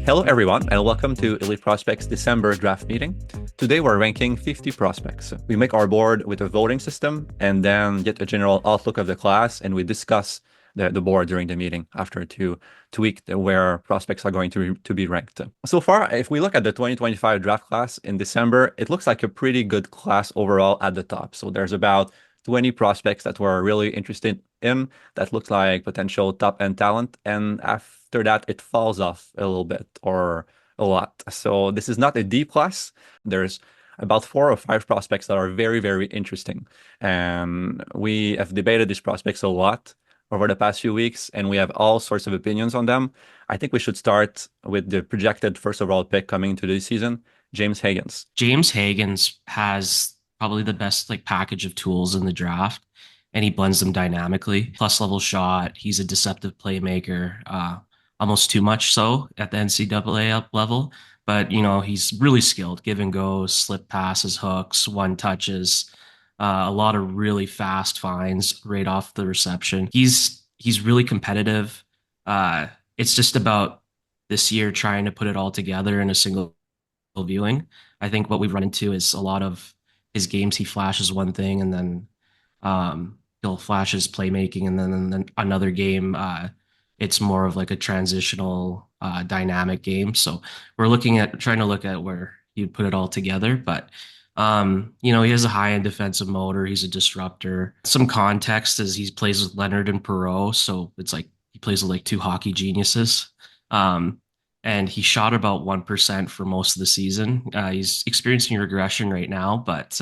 Hello, everyone, and welcome to Elite Prospects December draft meeting. Today, we're ranking 50 prospects. We make our board with a voting system and then get a general outlook of the class, and we discuss the board during the meeting after to tweak where prospects are going to be ranked. So far, if we look at the 2025 draft class in December, it looks like a pretty good class overall at the top. So there's about 20 prospects that we're really interested in that looks like potential top-end talent, and after that, it falls off a little bit or a lot. So this is not a deep class. There's about 4 or 5 prospects that are very, very interesting. And we have debated these prospects a lot over the past few weeks, and we have all sorts of opinions on them. I think we should start with the projected first overall pick coming into this season, James Hagens. James Hagens has probably the best package of tools in the draft, and he blends them dynamically. Plus level shot. He's a deceptive playmaker, almost too much so at the NCAA level. But he's really skilled. Give and go, slip passes, hooks, one touches, a lot of really fast finds right off the reception. He's really competitive. It's just about this year trying to put it all together in a single viewing. I think what we've run into is a lot of his games. He flashes one thing and then he'll flash his playmaking, and then another game it's more of like a transitional dynamic game. So we're trying to look at where you'd put it all together. But he has a high-end defensive motor. He's a disruptor. Some context is he plays with Leonard and Perreault, so it's like he plays with like two hockey geniuses. And he shot about 1% for most of the season. He's experiencing regression right now, but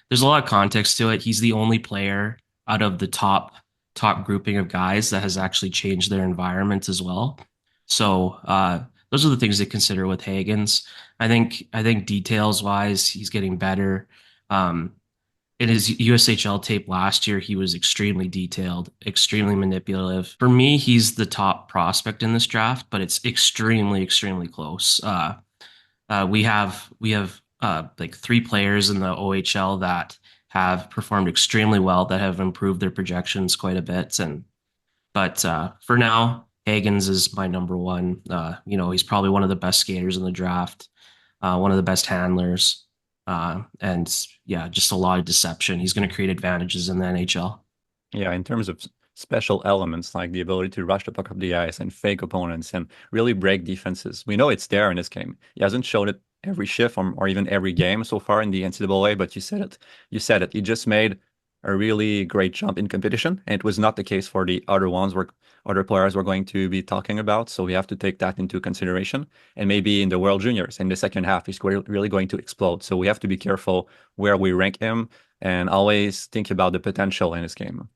there's a lot of context to it. He's the only player out of the top grouping of guys that has actually changed their environment as well. So those are the things to consider with Hagens. I think details wise, he's getting better. In his USHL tape last year, he was extremely detailed, extremely manipulative. For me, he's the top prospect in this draft, but it's extremely, extremely close. We have like 3 players in the OHL that have performed extremely well, that have improved their projections quite a bit. But for now, Hagens is my number one. He's probably one of the best skaters in the draft, one of the best handlers. And yeah, just a lot of deception. He's going to create advantages in the NHL. Yeah, in terms of special elements like the ability to rush the puck up the ice and fake opponents and really break defenses, we know it's there in this game. He hasn't shown it every shift or even every game so far in the NCAA, but you said it. You said it. He just made a really great jump in competition, and it was not the case for the other ones where other players we're going to be talking about. So we have to take that into consideration. And maybe in the World Juniors, in the second half, he's really going to explode. So we have to be careful where we rank him and always think about the potential in his game.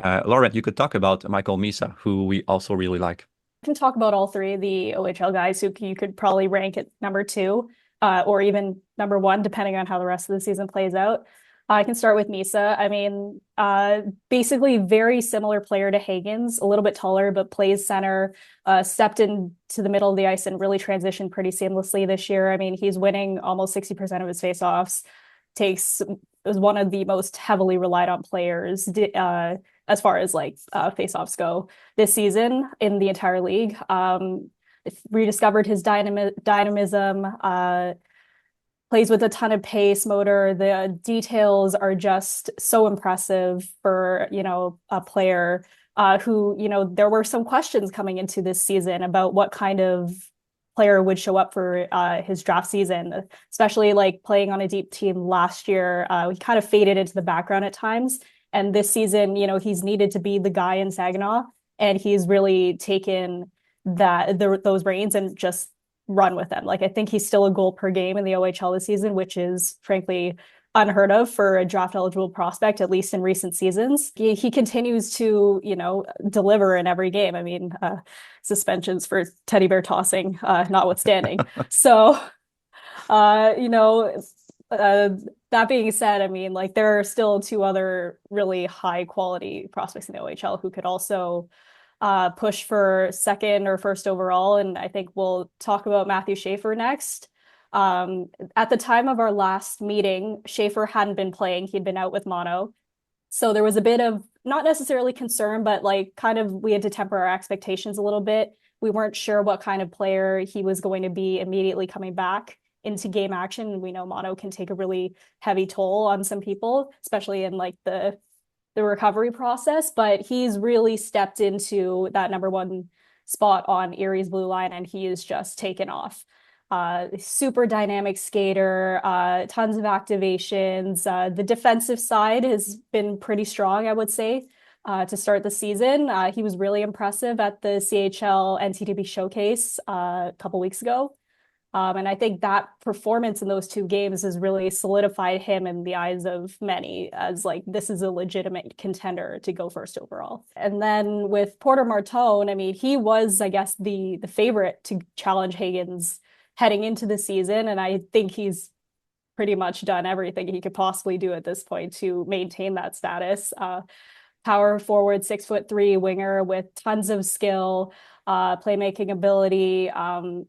Laurent, you could talk about Michael Misa, who we also really like. I can talk about all 3 of the OHL guys who you could probably rank at number 2 or even number 1, depending on how the rest of the season plays out. I can start with Misa. I mean, basically very similar player to Hagens, a little bit taller, but plays center, stepped into the middle of the ice and really transitioned pretty seamlessly this year. I mean, he's winning almost 60% of his faceoffs, is one of the most heavily relied on players as far as faceoffs go this season in the entire league. Rediscovered his dynamism, plays with a ton of pace, motor. The details are just so impressive for, a player who, there were some questions coming into this season about what kind of player would show up for his draft season, especially playing on a deep team last year. He kind of faded into the background at times. And this season, he's needed to be the guy in Saginaw, and he's really taken those reins and just run with them. I think he's still a goal per game in the OHL this season, which is frankly unheard of for a draft eligible prospect, at least in recent seasons. He continues to, deliver in every game. I mean, suspensions for teddy bear tossing, notwithstanding. So, that being said, I mean, there are still 2 other really high quality prospects in the OHL who could also push for second or first overall. And I think we'll talk about Matthew Schaefer next. At the time of our last meeting, Schaefer hadn't been playing. He'd been out with mono. So there was a bit of not necessarily concern, but like kind of we had to temper our expectations a little bit. We weren't sure what kind of player he was going to be immediately coming back into game action. We know mono can take a really heavy toll on some people, especially in like the recovery process, but he's really stepped into that number one spot on Erie's blue line, and he is just taken off. Super dynamic skater, tons of activations. The defensive side has been pretty strong, I would say, to start the season. He was really impressive at the CHL NCTB showcase a couple weeks ago. And I think that performance in those two games has really solidified him in the eyes of many as like, this is a legitimate contender to go first overall. And then with Porter Martone, I mean, he was, I guess, the favorite to challenge Hagens heading into the season. And I think he's pretty much done everything he could possibly do at this point to maintain that status. Power forward, 6'3" winger with tons of skill, playmaking ability,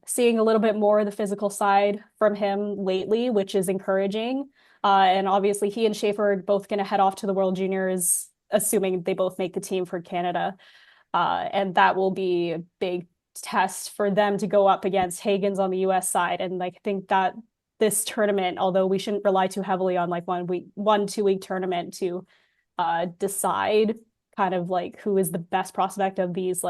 seeing a little bit more of the physical side from him lately, which is encouraging. And obviously he and Schaefer are both going to head off to the World Juniors, assuming they both make the team for Canada. And that will be a big test for them to go up against Hagens on the US side. And like, I think that this tournament, although we shouldn't rely too heavily on like 1-2 week tournament to decide kind of like who is the best prospect of these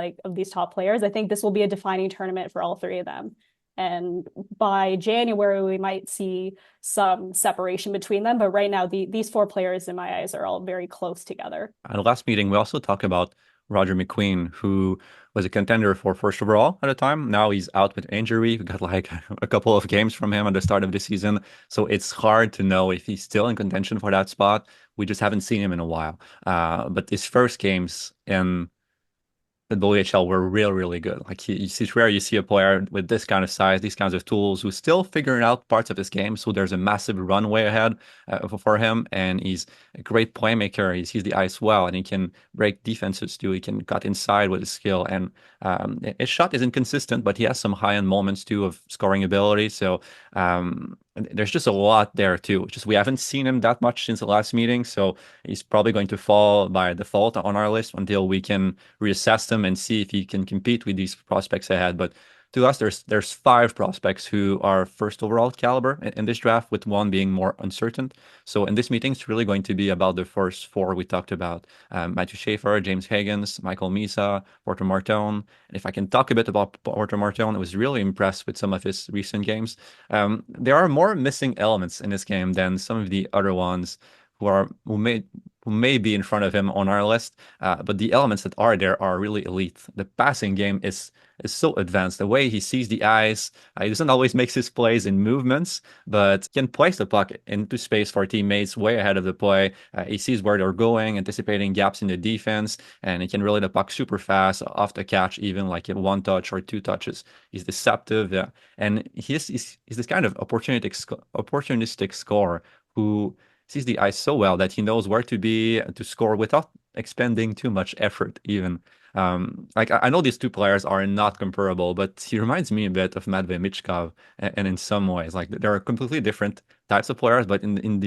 top players. I think this will be a defining tournament for all three of them. And by January, we might see some separation between them. But right now, these four players, in my eyes, are all very close together. At the last meeting, we also talked about Roger McQueen, who was a contender for first overall at the time. Now he's out with injury. We got like a couple of games from him at the start of the season. So it's hard to know if he's still in contention for that spot. We just haven't seen him in a while. But his first games in the WHL were really good. Like it's rare you see a player with this kind of size, these kinds of tools, who's still figuring out parts of his game. So there's a massive runway ahead for him, and he's a great playmaker. He sees the ice well, and he can break defenses too. He can cut inside with his skill, and his shot is inconsistent, but he has some high-end moments too of scoring ability. So there's just a lot there too. Just we haven't seen him that much since the last meeting, so he's probably going to fall by default on our list until we can reassess him and see if he can compete with these prospects ahead. But to us, there's 5 prospects who are first overall caliber in this draft, with one being more uncertain. So in this meeting, it's really going to be about the first 4 we talked about: Matthew Schaefer, James Hagens, Michael Misa, Porter Martone. And if I can talk a bit about Porter Martone, I was really impressed with some of his recent games. There are more missing elements in this game than some of the other ones who may be in front of him on our list, but the elements that are there are really elite. The passing game is so advanced. The way he sees the ice, he doesn't always make his plays in movements, but can place the puck into space for teammates way ahead of the play. He sees where they're going, anticipating gaps in the defense, and he can relay the puck super fast off the catch, even like in 1 touch or 2 touches. He's deceptive, and he's this kind of opportunistic scorer who sees the ice so well that he knows where to be to score without expending too much effort even. Like I know these two players are not comparable, but he reminds me a bit of Radim Mrtka, and in some ways, like they're completely different types of players, but in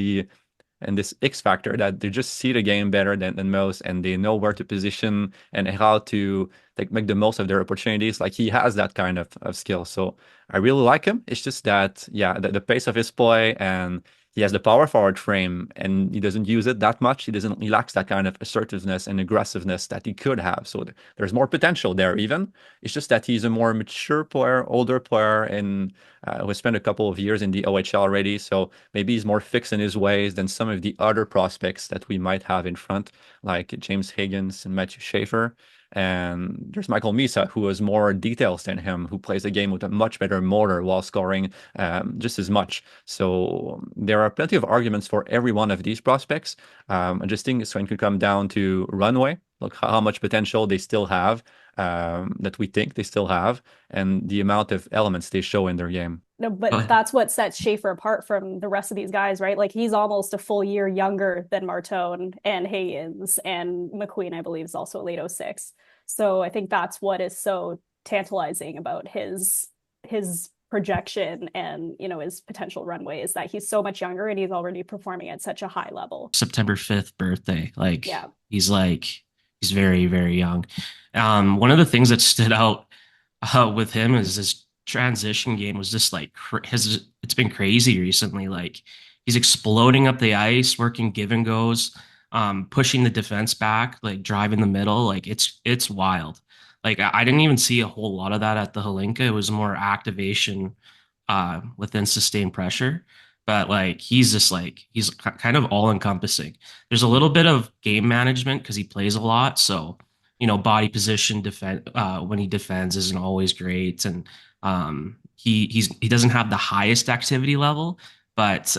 this X factor that they just see the game better than most, and they know where to position and how to make the most of their opportunities. Like he has that kind of skill. So I really like him. It's just that, yeah, the pace of his play, and he has the power forward frame, and he doesn't use it that much. He lacks that kind of assertiveness and aggressiveness that he could have. So there's more potential there even. It's just that he's a more mature player, older player, and who spent a couple of years in the OHL already. So maybe he's more fixed in his ways than some of the other prospects that we might have in front, like James Hagens and Matthew Schaefer. And there's Michael Misa, who has more details than him, who plays a game with a much better motor while scoring just as much. So there are plenty of arguments for every one of these prospects. I just think it's going to come down to runway, like how much potential they still have, that we think they still have, and the amount of elements they show in their game. No, but that's what sets Schaefer apart from the rest of these guys, right? Like he's almost a full year younger than Martone and Hagens, and McQueen, I believe, is also a late 06. So I think that's what is so tantalizing about his projection and, his potential runway is that he's so much younger and he's already performing at such a high level. September 5th birthday. Yeah. He's very, very young. One of the things that stood out with him is his transition game was just it's been crazy recently. He's exploding up the ice, working give and goes, pushing the defense back, driving the middle. It's wild. I didn't even see a whole lot of that at the Hlinka. It was more activation within sustained pressure. But he's just he's kind of all encompassing. There's a little bit of game management because he plays a lot. So, body position defend when he defends isn't always great. And he doesn't have the highest activity level, but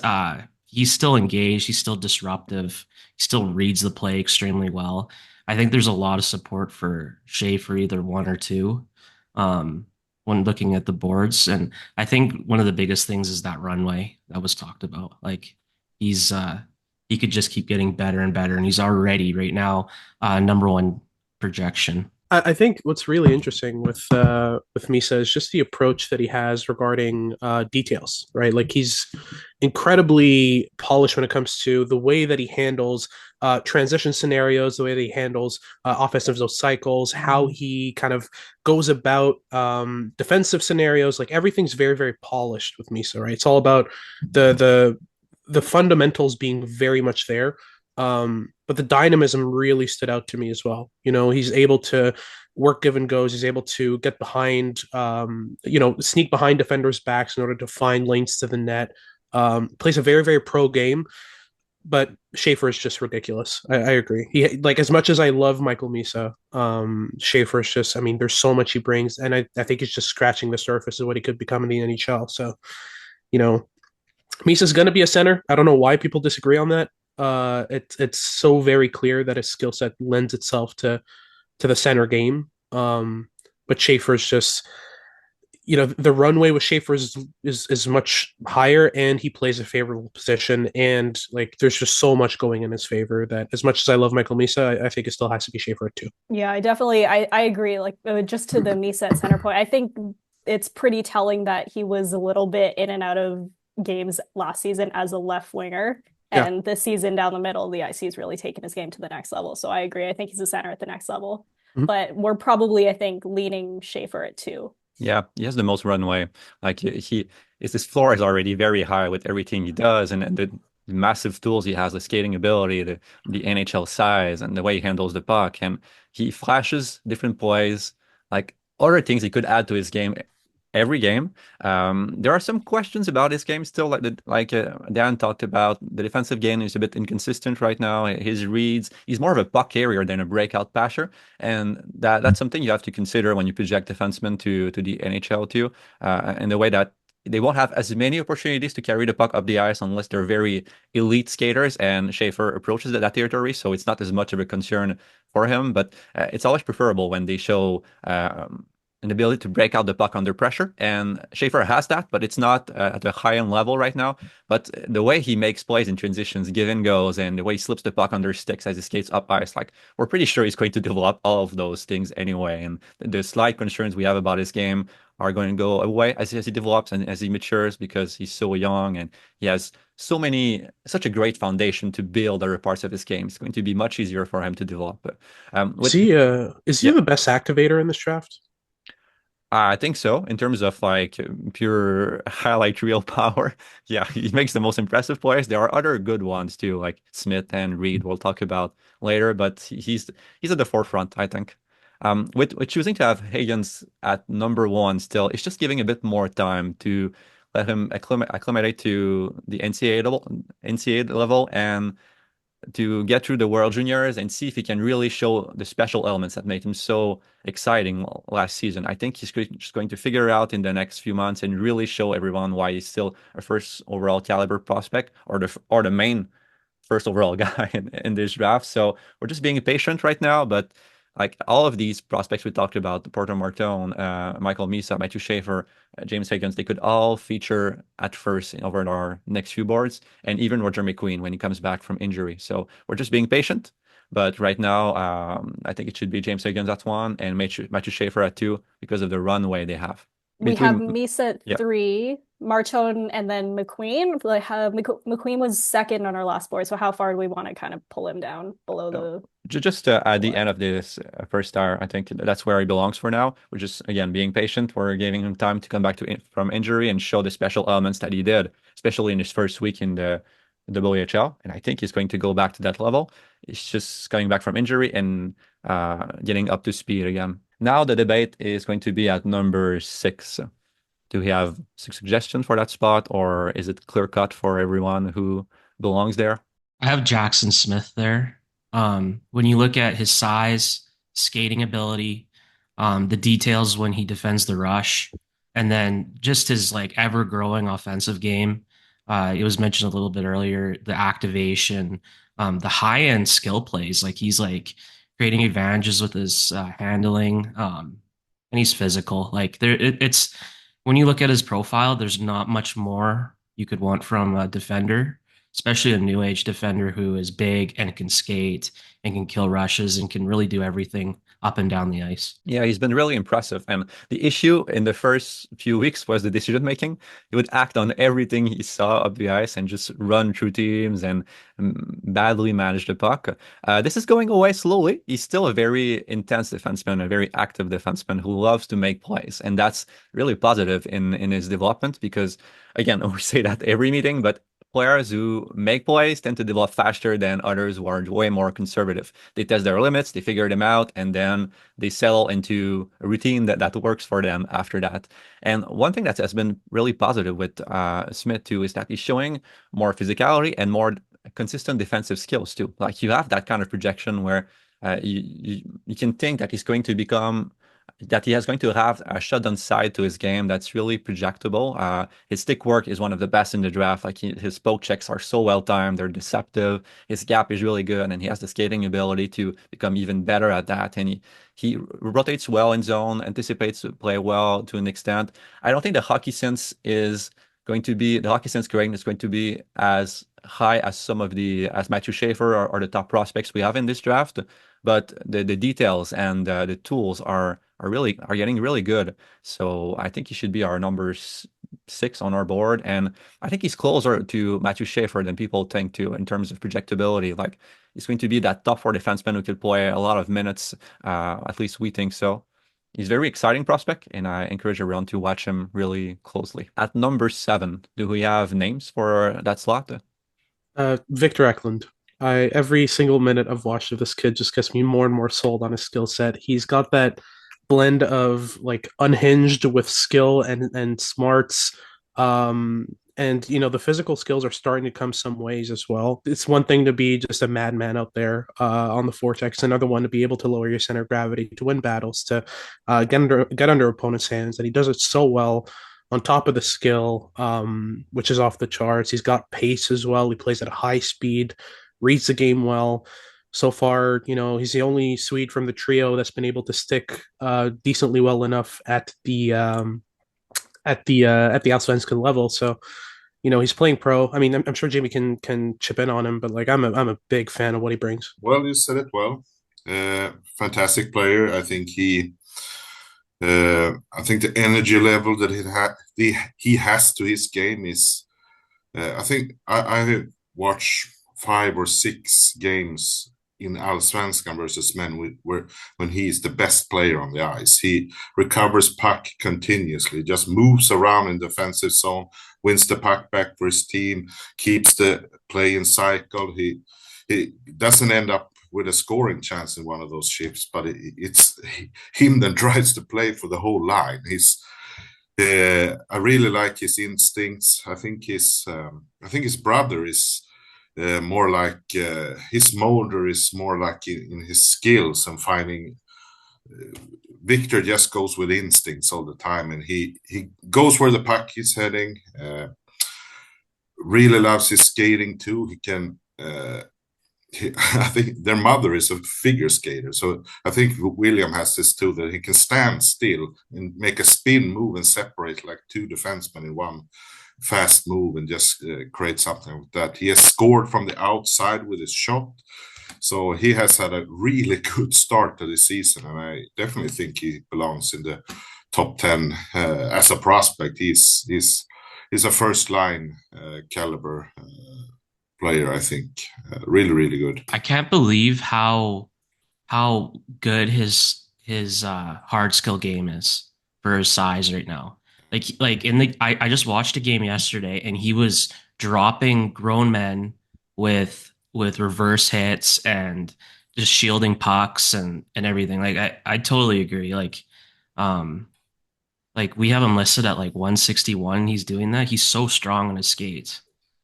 he's still engaged. He's still disruptive. He still reads the play extremely well. I think there's a lot of support for Schaefer, either one or two, when looking at the boards. And I think one of the biggest things is that runway that was talked about. He could just keep getting better and better, and he's already right now number one projection. I think what's really interesting with Misa is just the approach that he has regarding details, right? He's incredibly polished when it comes to the way that he handles transition scenarios, the way that he handles offensive cycles, how he kind of goes about defensive scenarios. Everything's very, very polished with Misa, right? It's all about the fundamentals being very much there. But the dynamism really stood out to me as well. He's able to work give and goes. He's able to get behind, sneak behind defenders' backs in order to find lanes to the net. Plays a very, very pro game, but Schaefer is just ridiculous. I agree. He as much as I love Michael Misa, Schaefer is just, there's so much he brings, and I think he's just scratching the surface of what he could become in the NHL. So, Misa's going to be a center. I don't know why people disagree on that. It's so very clear that his skill set lends itself to the center game. But Schaefer's just, the runway with Schaefer is much higher, and he plays a favorable position. And there's just so much going in his favor that, as much as I love Michael Misa, I think it still has to be Schaefer at 2. Yeah, I agree. Just to the Misa at center point, I think it's pretty telling that he was a little bit in and out of games last season as a left winger. And this season down the middle, the IC has really taken his game to the next level. So I agree. I think he's a center at the next level. Mm-hmm. But we're probably, I think, leaning Schaefer at 2. Yeah, he has the most runway. His floor is already very high with everything he does, and the massive tools he has, the skating ability, the NHL size, and the way he handles the puck. And he flashes different plays, other things he could add to his game every game. There are some questions about his game still, Dan talked about. The defensive game is a bit inconsistent right now. His reads, he's more of a puck carrier than a breakout passer, and that's something you have to consider when you project defensemen to the NHL too, in the way that they won't have as many opportunities to carry the puck up the ice unless they're very elite skaters, and Schaefer approaches that territory, so it's not as much of a concern for him. But it's always preferable when they show an ability to break out the puck under pressure, and Schaefer has that, but it's not at a high-end level right now. But the way he makes plays in transitions, give and goes, and the way he slips the puck under sticks as he skates up ice, we're pretty sure he's going to develop all of those things anyway. And the slight concerns we have about his game are going to go away as he develops and as he matures, because he's so young and he has such a great foundation to build other parts of his game. It's going to be much easier for him to develop. Is he the best activator in this draft? I think so, in terms of pure highlight reel power. Yeah, he makes the most impressive plays. There are other good ones too, like Schmidt and Reid we'll talk about later, but he's at the forefront, I think. With choosing to have Hagens at number 1 still, it's just giving a bit more time to let him acclimate to the NCAA level and to get through the World Juniors and see if he can really show the special elements that made him so exciting last season. I think he's just going to figure out in the next few months and really show everyone why he's still a first overall caliber prospect, or the main first overall guy in this draft. So we're just being patient right now, but all of these prospects we talked about, the Porter Martone, Michael Misa, Matthew Schaefer, James Hagens, they could all feature at first over our next few boards, and even Roger McQueen when he comes back from injury. So we're just being patient. But right now, I think it should be James Hagens at 1 and Matthew Schaefer at 2 because of the runway they have. we have Between Misa at yeah. 3, Martone, and then McQueen. Like McQueen was second on our last board. So how far do we want to kind of pull him down below the? Just at the end of this first hour, I think that's where he belongs for now. We're just, again, being patient. We're giving him time to come back from injury and show the special elements that he did, especially in his first week in the WHL. And I think he's going to go back to that level. He's just coming back from injury and getting up to speed again. Now the debate is going to be at number 6. Do we have suggestions for that spot, or is it clear cut for everyone who belongs there? I have Jackson Smith there. When you look at his size, skating ability, the details when he defends the rush, and then just his like ever growing offensive game. It was mentioned a little bit earlier, the activation, the high end skill plays. Like he's like creating advantages with his handling, and he's physical. Like it's when you look at his profile, there's not much more you could want from a defender, especially a new age defender who is big and can skate and can kill rushes and can really do everything up and down the ice. Yeah, he's been really impressive. And the issue in the first few weeks was the decision making. He would act on everything he saw up the ice and just run through teams and badly manage the puck. This is going away slowly. He's still a very intense defenseman, a very active defenseman who loves to make plays. And that's really positive in his development because, again, we say that every meeting, but players who make plays tend to develop faster than others who are way more conservative. They test their limits, they figure them out, and then they settle into a routine that works for them after that. And one thing that has been really positive with Schmidt too is that he's showing more physicality and more consistent defensive skills too. Like you have that kind of projection where you can think that he is going to have a shutdown side to his game that's really projectable. His stick work is one of the best in the draft. Like his poke checks are so well timed, they're deceptive. His gap is really good, and he has the skating ability to become even better at that. And he rotates well in zone, anticipates play well to an extent. I don't think the hockey sense greatness is going to be as high as as Matthew Schaefer or the top prospects we have in this draft, but the details and the tools are getting really good. So I think he should be our number 6 on our board, and I think he's closer to Matthew Schaefer than people think too in terms of projectability. Like he's going to be that top 4 defenseman who could play a lot of minutes. At least we think so. He's a very exciting prospect, and I encourage everyone to watch him really closely. At number 7, do we have names for that slot? Victor Eklund. Every single minute I've watched of this kid just gets me more and more sold on his skill set. He's got that blend of like unhinged with skill and smarts. And the physical skills are starting to come some ways as well. It's one thing to be just a madman out there on the forecheck. Another one to be able to lower your center of gravity, to win battles, to get under opponents' hands. And he does it so well. On top of the skill, which is off the charts. He's got pace as well. He plays at a high speed, reads the game well. So far, he's the only Swede from the trio that's been able to stick decently well enough at the Allsvenskan level. So, he's playing pro. I mean, I'm sure Jamie can chip in on him, but like I'm a big fan of what he brings. Well, you said it well. Fantastic player. I think the energy level that he has to his game is. I think I watched 5 or 6 games in Allsvenskan versus men when he is the best player on the ice. He recovers puck continuously, just moves around in defensive zone, wins the puck back for his team, keeps the play in cycle. He doesn't end up with a scoring chance in one of those shifts, but it's him that drives the play for the whole line. I really like his instincts. I think his brother is more like his molder is more like in his skills and finding. Victor just goes with instincts all the time, and he goes where the puck is heading. Really loves his skating too. He can. I think their mother is a figure skater, so I think William has this too, that he can stand still and make a spin move and separate like 2 defensemen in one fast move and just create something like that. He has scored from the outside with his shot, so he has had a really good start to the season, and I definitely think he belongs in the top 10 as a prospect. He's a first line caliber player, I think. Really, really good. I can't believe how good his hard skill game is for his size right now. Like in the I just watched a game yesterday and he was dropping grown men with reverse hits and just shielding pucks and everything. Like I totally agree. Like we have him listed at like 161. He's doing that. He's so strong on his skates.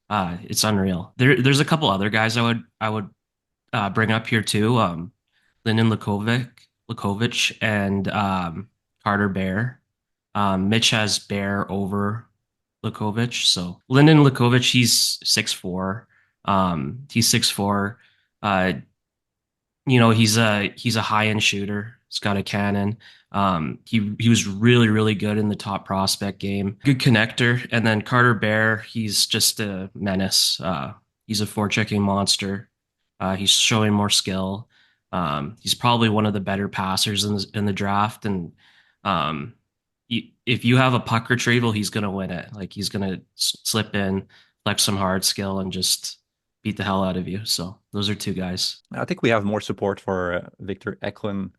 It's unreal. There's a couple other guys I would bring up here too. Lynden Lakovic and Carter Behr. Mitch has Behr over Lakovic. So Lynden Lakovic, he's 6'4". He's 6'4". He's a high end shooter. He's got a cannon. He was really, really good in the top prospect game. Good connector. And then Carter Behr, he's just a menace. He's a forechecking monster. He's showing more skill. He's probably one of the better passers in the draft. And if you have a puck retrieval, he's going to win it. Like he's going to slip in, flex some hard skill, and just beat the hell out of you. So those are two guys. I think we have more support for Victor Eklund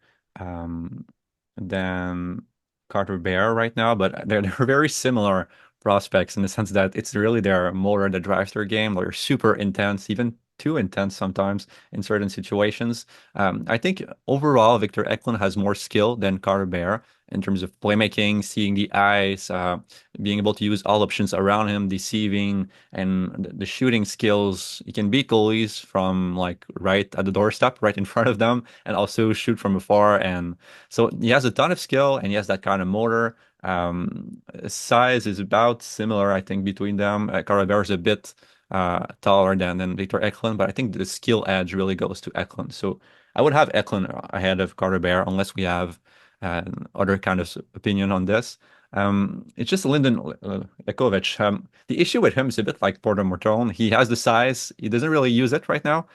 than Carter Behr right now, but they're very similar prospects in the sense that it's really their motor that drives their game. They're super intense, even too intense sometimes in certain situations. I think overall, Victor Eklund has more skill than Carter Behr in terms of playmaking, seeing the ice, being able to use all options around him, deceiving, and the shooting skills. He can beat goalies from like right at the doorstep, right in front of them, and also shoot from afar. And so he has a ton of skill, and he has that kind of motor. Size is about similar, I think, between them. Carter Behr is a bit taller than Victor Eklund, but I think the skill edge really goes to Eklund. So I would have Eklund ahead of Carter Behr unless we have other kind of opinion on this. It's just Lynden Lakovic. The issue with him is a bit like Porter Martone. He has the size. He doesn't really use it right now.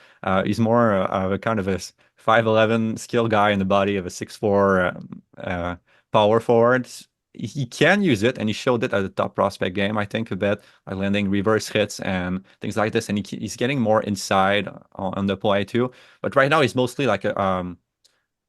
He's more of a kind of a 5'11" skill guy in the body of a 6'4" power forward. He can use it, and he showed it at the top prospect game, I think, a bit by landing reverse hits and things like this. And he's getting more inside on the play too. But right now, he's mostly like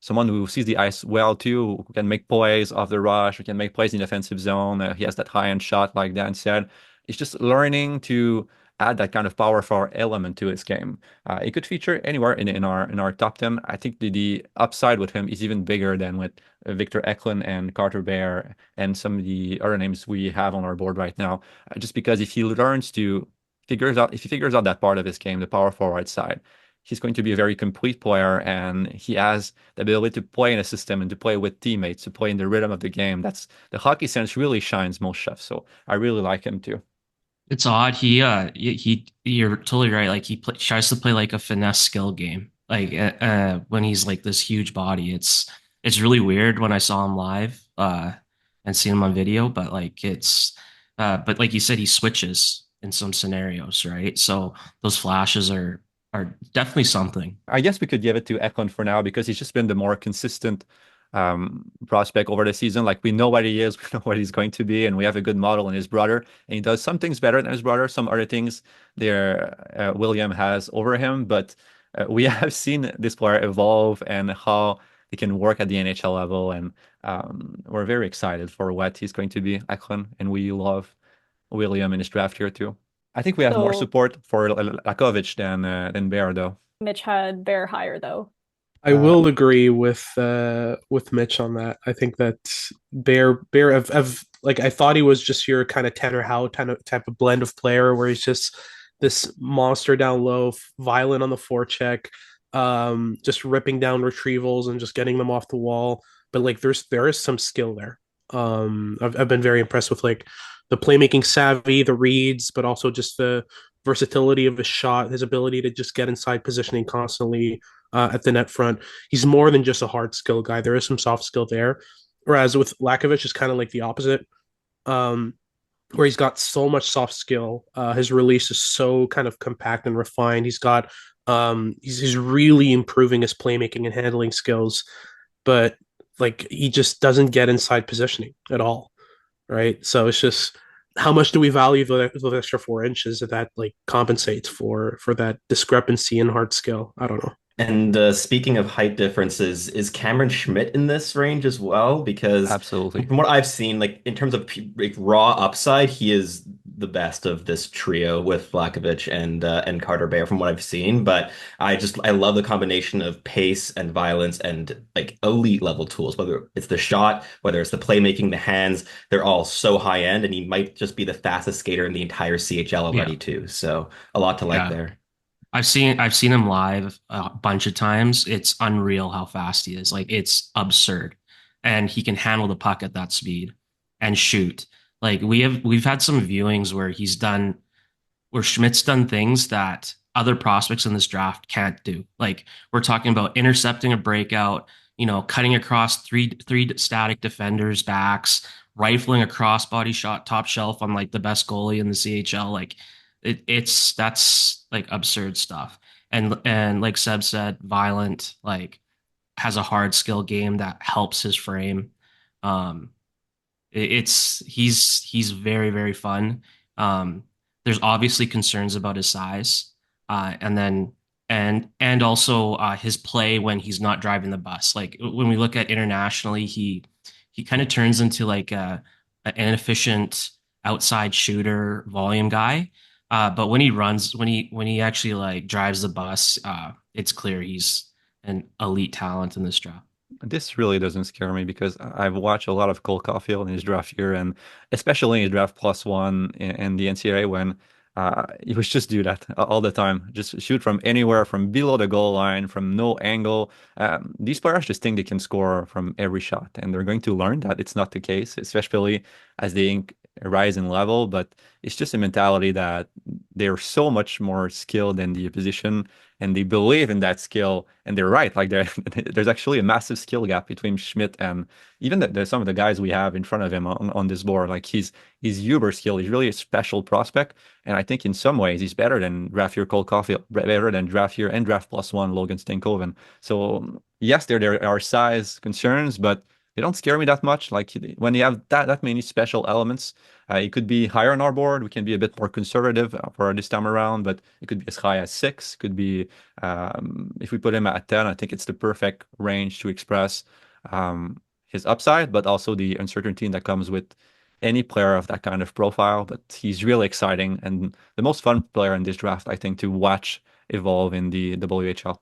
someone who sees the ice well too, who can make plays off the rush, who can make plays in the offensive zone. He has that high-end shot, like Dan said. He's just learning to add that kind of power forward element to his game. It could feature anywhere in our top 10. I think the upside with him is even bigger than with Victor Eklund and Carter Behr and some of the other names we have on our board right now. Just because if he figures out that part of his game, the power forward side, he's going to be a very complete player, and he has the ability to play in a system and to play with teammates, to play in the rhythm of the game. That's the hockey sense really shines most chefs. So I really like him too. It's odd. You're totally right. Like tries to play like a finesse skill game. Like when he's like this huge body, it's really weird when I saw him live and seen him on video. But but like you said, he switches in some scenarios, right? So those flashes are definitely something. I guess we could give it to Eklund for now because he's just been the more consistent prospect over the season. Like we know what he is, we know what he's going to be, and we have a good model in his brother. And he does some things better than his brother, some other things there William has over him. But we have seen this player evolve and how he can work at the NHL level, and we're very excited for what he's going to be, Eklund, and we love William in his draft here too. I think we have more support for Lakovic than Behr, though. Mitch had Behr higher, though. I will agree with Mitch on that. I think that Behr, like I thought he was just your kind of Tanner Howe type of blend of player where he's just this monster down low, violent on the forecheck, just ripping down retrievals and just getting them off the wall. But like there is some skill there. I've been very impressed with like the playmaking savvy, the reads, but also just the versatility of his shot, his ability to just get inside positioning constantly at the net front. He's more than just a hard skill guy. There is some soft skill there. Whereas with Lakovic, it's kind of like the opposite, where he's got so much soft skill. His release is so kind of compact and refined. He's really improving his playmaking and handling skills. But like he just doesn't get inside positioning at all, right? So it's just how much do we value the extra 4 inches that like compensates for that discrepancy in hard skill? I don't know. And speaking of height differences, is Cameron Schmidt in this range as well? Because Absolutely. from what I've seen, like in terms of like, raw upside, he is the best of this trio with Lakovic and Carter Bear from what I've seen. But I love the combination of pace and violence and like elite level tools, whether it's the shot, whether it's the playmaking, the hands, they're all so high end, and he might just be the fastest skater in the entire CHL already too. So a lot to like Yeah. there. I've seen him live a bunch of times. It's unreal how fast he is. Like it's absurd. And he can handle the puck at that speed and shoot. Like we've had some viewings where Schmidt's done things that other prospects in this draft can't do. Like we're talking about intercepting a breakout, cutting across three static defenders' backs, rifling a crossbody shot top shelf on like the best goalie in the CHL. Like that's like absurd stuff. And like Seb said, violent, like has a hard skill game that helps his frame. Um, he's very, very fun. There's obviously concerns about his size, and also his play when he's not driving the bus. Like when we look at internationally, he kind of turns into like an inefficient outside shooter volume guy. But when he actually like drives the bus, it's clear he's an elite talent in this draft. This really doesn't scare me because I've watched a lot of Cole Caulfield in his draft year, and especially in his draft +1 in the NCAA when he was just do that all the time. Just shoot from anywhere, from below the goal line, from no angle. These players just think they can score from every shot, and they're going to learn that it's not the case, especially as they rise in level. But it's just a mentality that they're so much more skilled than the opposition, and they believe in that skill, and they're right. Like there's actually a massive skill gap between Schmidt and even some of the guys we have in front of him on this board. Like he's uber skilled. He's really a special prospect, and I think in some ways he's better than draft year Cole Caulfield, better than draft year and draft +1 Logan Stankoven. So yes, there are size concerns, but they don't scare me that much. Like when you have that many special elements, it could be higher on our board. We can be a bit more conservative for this time around, but it could be as high as 6. Could be if we put him at 10, I think it's the perfect range to express his upside, but also the uncertainty that comes with any player of that kind of profile. But he's really exciting and the most fun player in this draft, I think, to watch evolve in the WHL.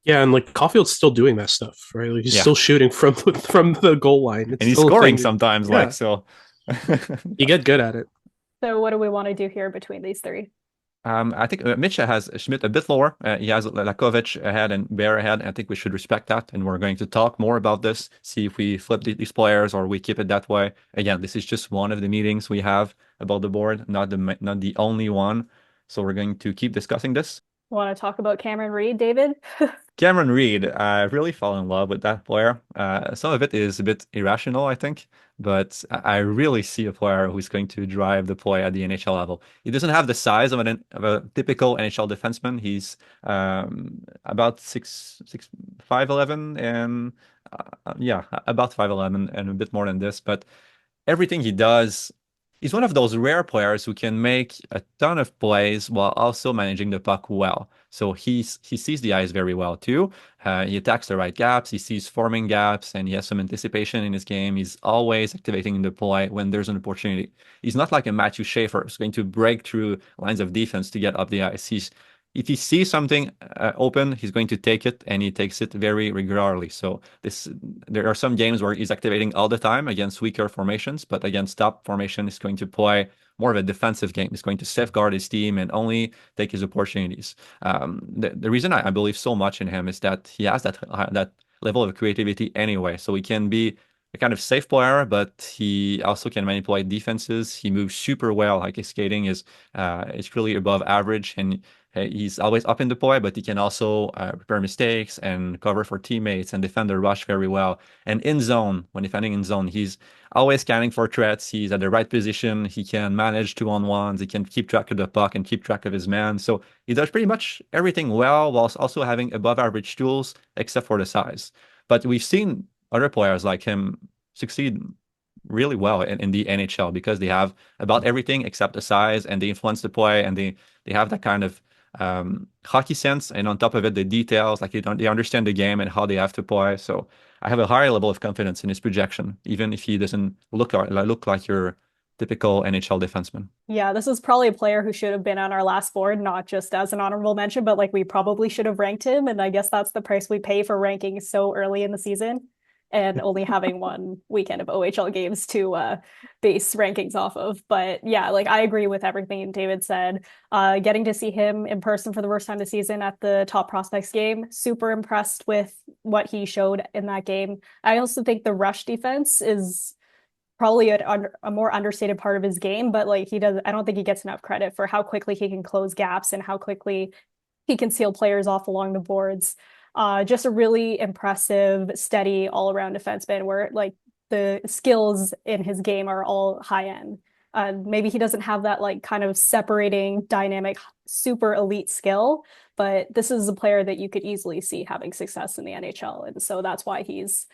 Yeah, and like Caulfield's still doing that stuff, right? Like he's still shooting from the goal line. And he's scoring sometimes, yeah. like so. You get good at it. So what do we want to do here between these three? I think Mitcha has Schmidt a bit lower. He has Lakovic ahead and Bear ahead. I think we should respect that. And we're going to talk more about this, see if we flip these players or we keep it that way. Again, this is just one of the meetings we have about the board, not the only one. So we're going to keep discussing this. Want to talk about Cameron Reid, David? Cameron Reid, I really fall in love with that player. Some of it is a bit irrational, I think, but I really see a player who's going to drive the play at the NHL level. He doesn't have the size of a typical NHL defenseman. He's about 5'11", and about 5'11" and a bit more than this. But everything he does, he's one of those rare players who can make a ton of plays while also managing the puck well. So he sees the ice very well too. He attacks the right gaps. He sees forming gaps, and he has some anticipation in his game. He's always activating in the play when there's an opportunity. He's not like a Matthew Schaefer who's going to break through lines of defense to get up the ice. If he sees something open, he's going to take it, and he takes it very regularly. So there are some games where he's activating all the time against weaker formations, but against top formation, he's going to play more of a defensive game. He's going to safeguard his team and only take his opportunities. The reason I believe so much in him is that he has that level of creativity anyway. So he can be a kind of safe player, but he also can manipulate defenses. He moves super well. Like his skating is really above average, and he's always up in the play, but he can also repair mistakes and cover for teammates and defend the rush very well. And in zone, when defending in zone, he's always scanning for threats. He's at the right position. He can manage 2-on-1s. He can keep track of the puck and keep track of his man. So he does pretty much everything well, whilst also having above average tools, except for the size. But we've seen other players like him succeed really well in the NHL because they have about everything except the size, and they influence the play, and they have that kind of hockey sense, and on top of it, the details, like they understand the game and how they have to play. So I have a higher level of confidence in his projection, even if he doesn't look like your typical NHL defenseman. Yeah, this is probably a player who should have been on our last board, not just as an honorable mention, but like we probably should have ranked him. And I guess that's the price we pay for ranking so early in the season and only having one weekend of OHL games to base rankings off of. But yeah, like I agree with everything David said. Getting to see him in person for the first time this season at the Top Prospects game, super impressed with what he showed in that game. I also think the rush defense is probably a more understated part of his game, but like I don't think he gets enough credit for how quickly he can close gaps and how quickly he can seal players off along the boards. Just a really impressive, steady all-around defenseman where like the skills in his game are all high end. Maybe he doesn't have that like kind of separating dynamic, super elite skill, but this is a player that you could easily see having success in the NHL. And so that's why he's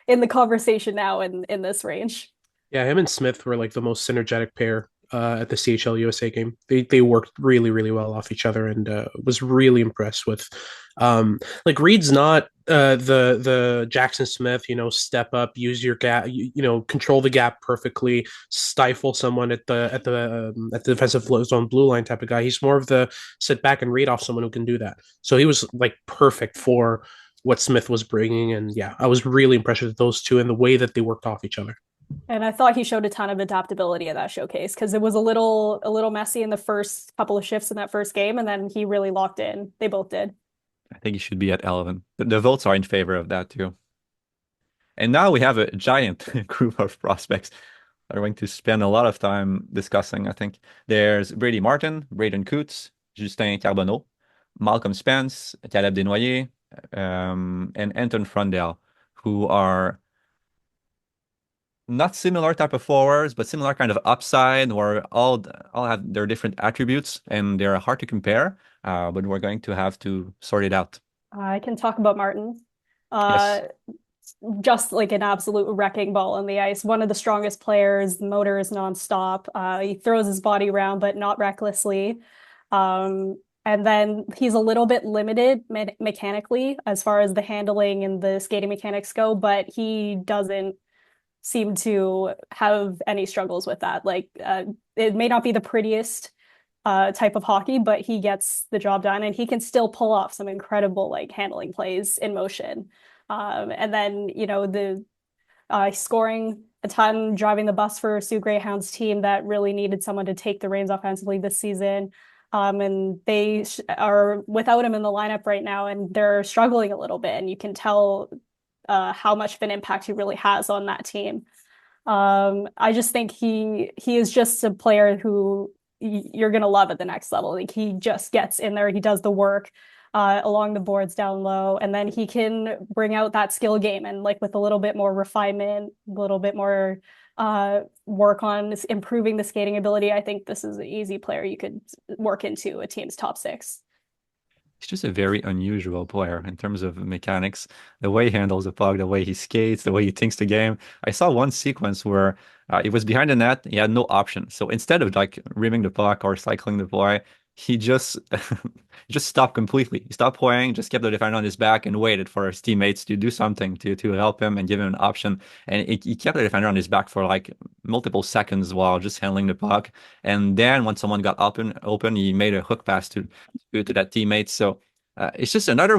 in the conversation now in this range. Yeah, him and Smith were like the most synergetic pair at the CHL USA game. They worked really, really well off each other, and was really impressed with. Like Reid's not the Jackson Smith, step up, use your gap, control the gap perfectly, stifle someone at the defensive zone blue line type of guy. He's more of the sit back and read off someone who can do that. So he was like perfect for what Smith was bringing, and yeah, I was really impressed with those two and the way that they worked off each other. And I thought he showed a ton of adaptability at that showcase because it was a little messy in the first couple of shifts in that first game, and then he really locked in. They both did. I think he should be at 11. The votes are in favor of that too. And now we have a giant group of prospects that are going to spend a lot of time discussing, I think. There's Brady Martin, Braeden Cootes, Justin Carbonneau, Malcolm Spence, Caleb Desnoyers, and Anton Frondell, who are not similar type of forwards, but similar kind of upside, where all have their different attributes and they're hard to compare. But we're going to have to sort it out. I can talk about Martin. Yes. Just like an absolute wrecking ball on the ice. One of the strongest players. The motor is nonstop. He throws his body around, but not recklessly. And then he's a little bit limited mechanically as far as the handling and the skating mechanics go, but he doesn't seem to have any struggles with that. Like it may not be the prettiest type of hockey, but he gets the job done, and he can still pull off some incredible like handling plays in motion. And then the scoring a ton, driving the bus for Sioux Greyhounds team that really needed someone to take the reins offensively this season. And they are without him in the lineup right now, and they're struggling a little bit, and you can tell how much of an impact he really has on that team. I just think he is just a player who you're going to love at the next level. Like he just gets in there, he does the work along the boards down low, and then he can bring out that skill game, and like with a little bit more refinement, a little bit more work on improving the skating ability. I think this is an easy player you could work into a team's top six. He's just a very unusual player in terms of mechanics, the way he handles the puck, the way he skates, the way he thinks the game. I saw one sequence where it was behind the net. He had no option. So instead of like rimming the puck or cycling the play, he just just stopped completely. He stopped playing, just kept the defender on his back and waited for his teammates to do something to help him and give him an option. And he kept the defender on his back for like multiple seconds while just handling the puck. And then when someone got open, he made a hook pass to that teammate. So it's just another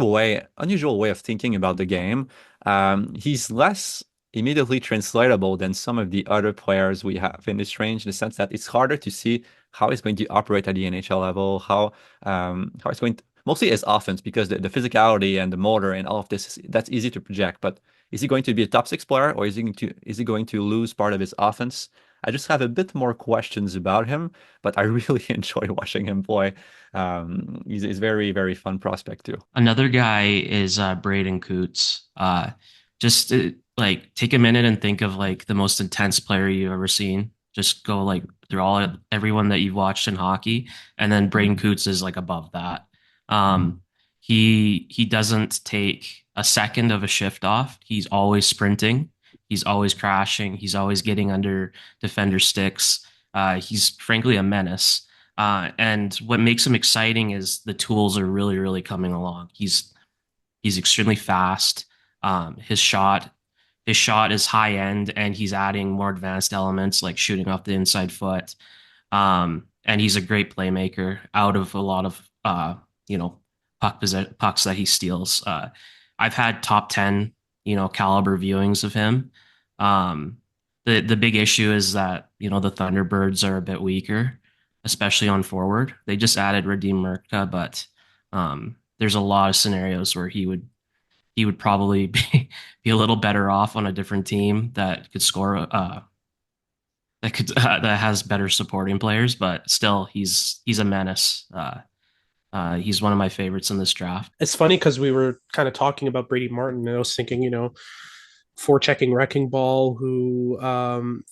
unusual way of thinking about the game. He's less immediately translatable than some of the other players we have in this range, in the sense that it's harder to see how he's going to operate at the NHL level, how it's going to, mostly as offense, because the physicality and the motor and all of this, that's easy to project. But is he going to be a top six player, or is he going to lose part of his offense? I just have a bit more questions about him, but I really enjoy watching him play. He's very, very fun prospect too. Another guy is Braeden Cootes. Just like take a minute and think of like the most intense player you've ever seen. Just go like through everyone that you've watched in hockey, and then Braeden Cootes is like above that. He doesn't take a second of a shift off. He's always sprinting. He's always crashing. He's always getting under defender sticks. He's frankly a menace. And what makes him exciting is the tools are really, really coming along. He's extremely fast. His shot is high end, and he's adding more advanced elements like shooting off the inside foot. And he's a great playmaker out of a lot of pucks that he steals. I've had top 10 caliber viewings of him. The big issue is that the Thunderbirds are a bit weaker, especially on forward. They just added Radim Mrtka, but there's a lot of scenarios where he would probably be a little better off on a different team that could score that has better supporting players, but still he's a menace. He's one of my favorites in this draft. It's funny because we were kind of talking about Brady Martin, and I was thinking, forechecking wrecking ball who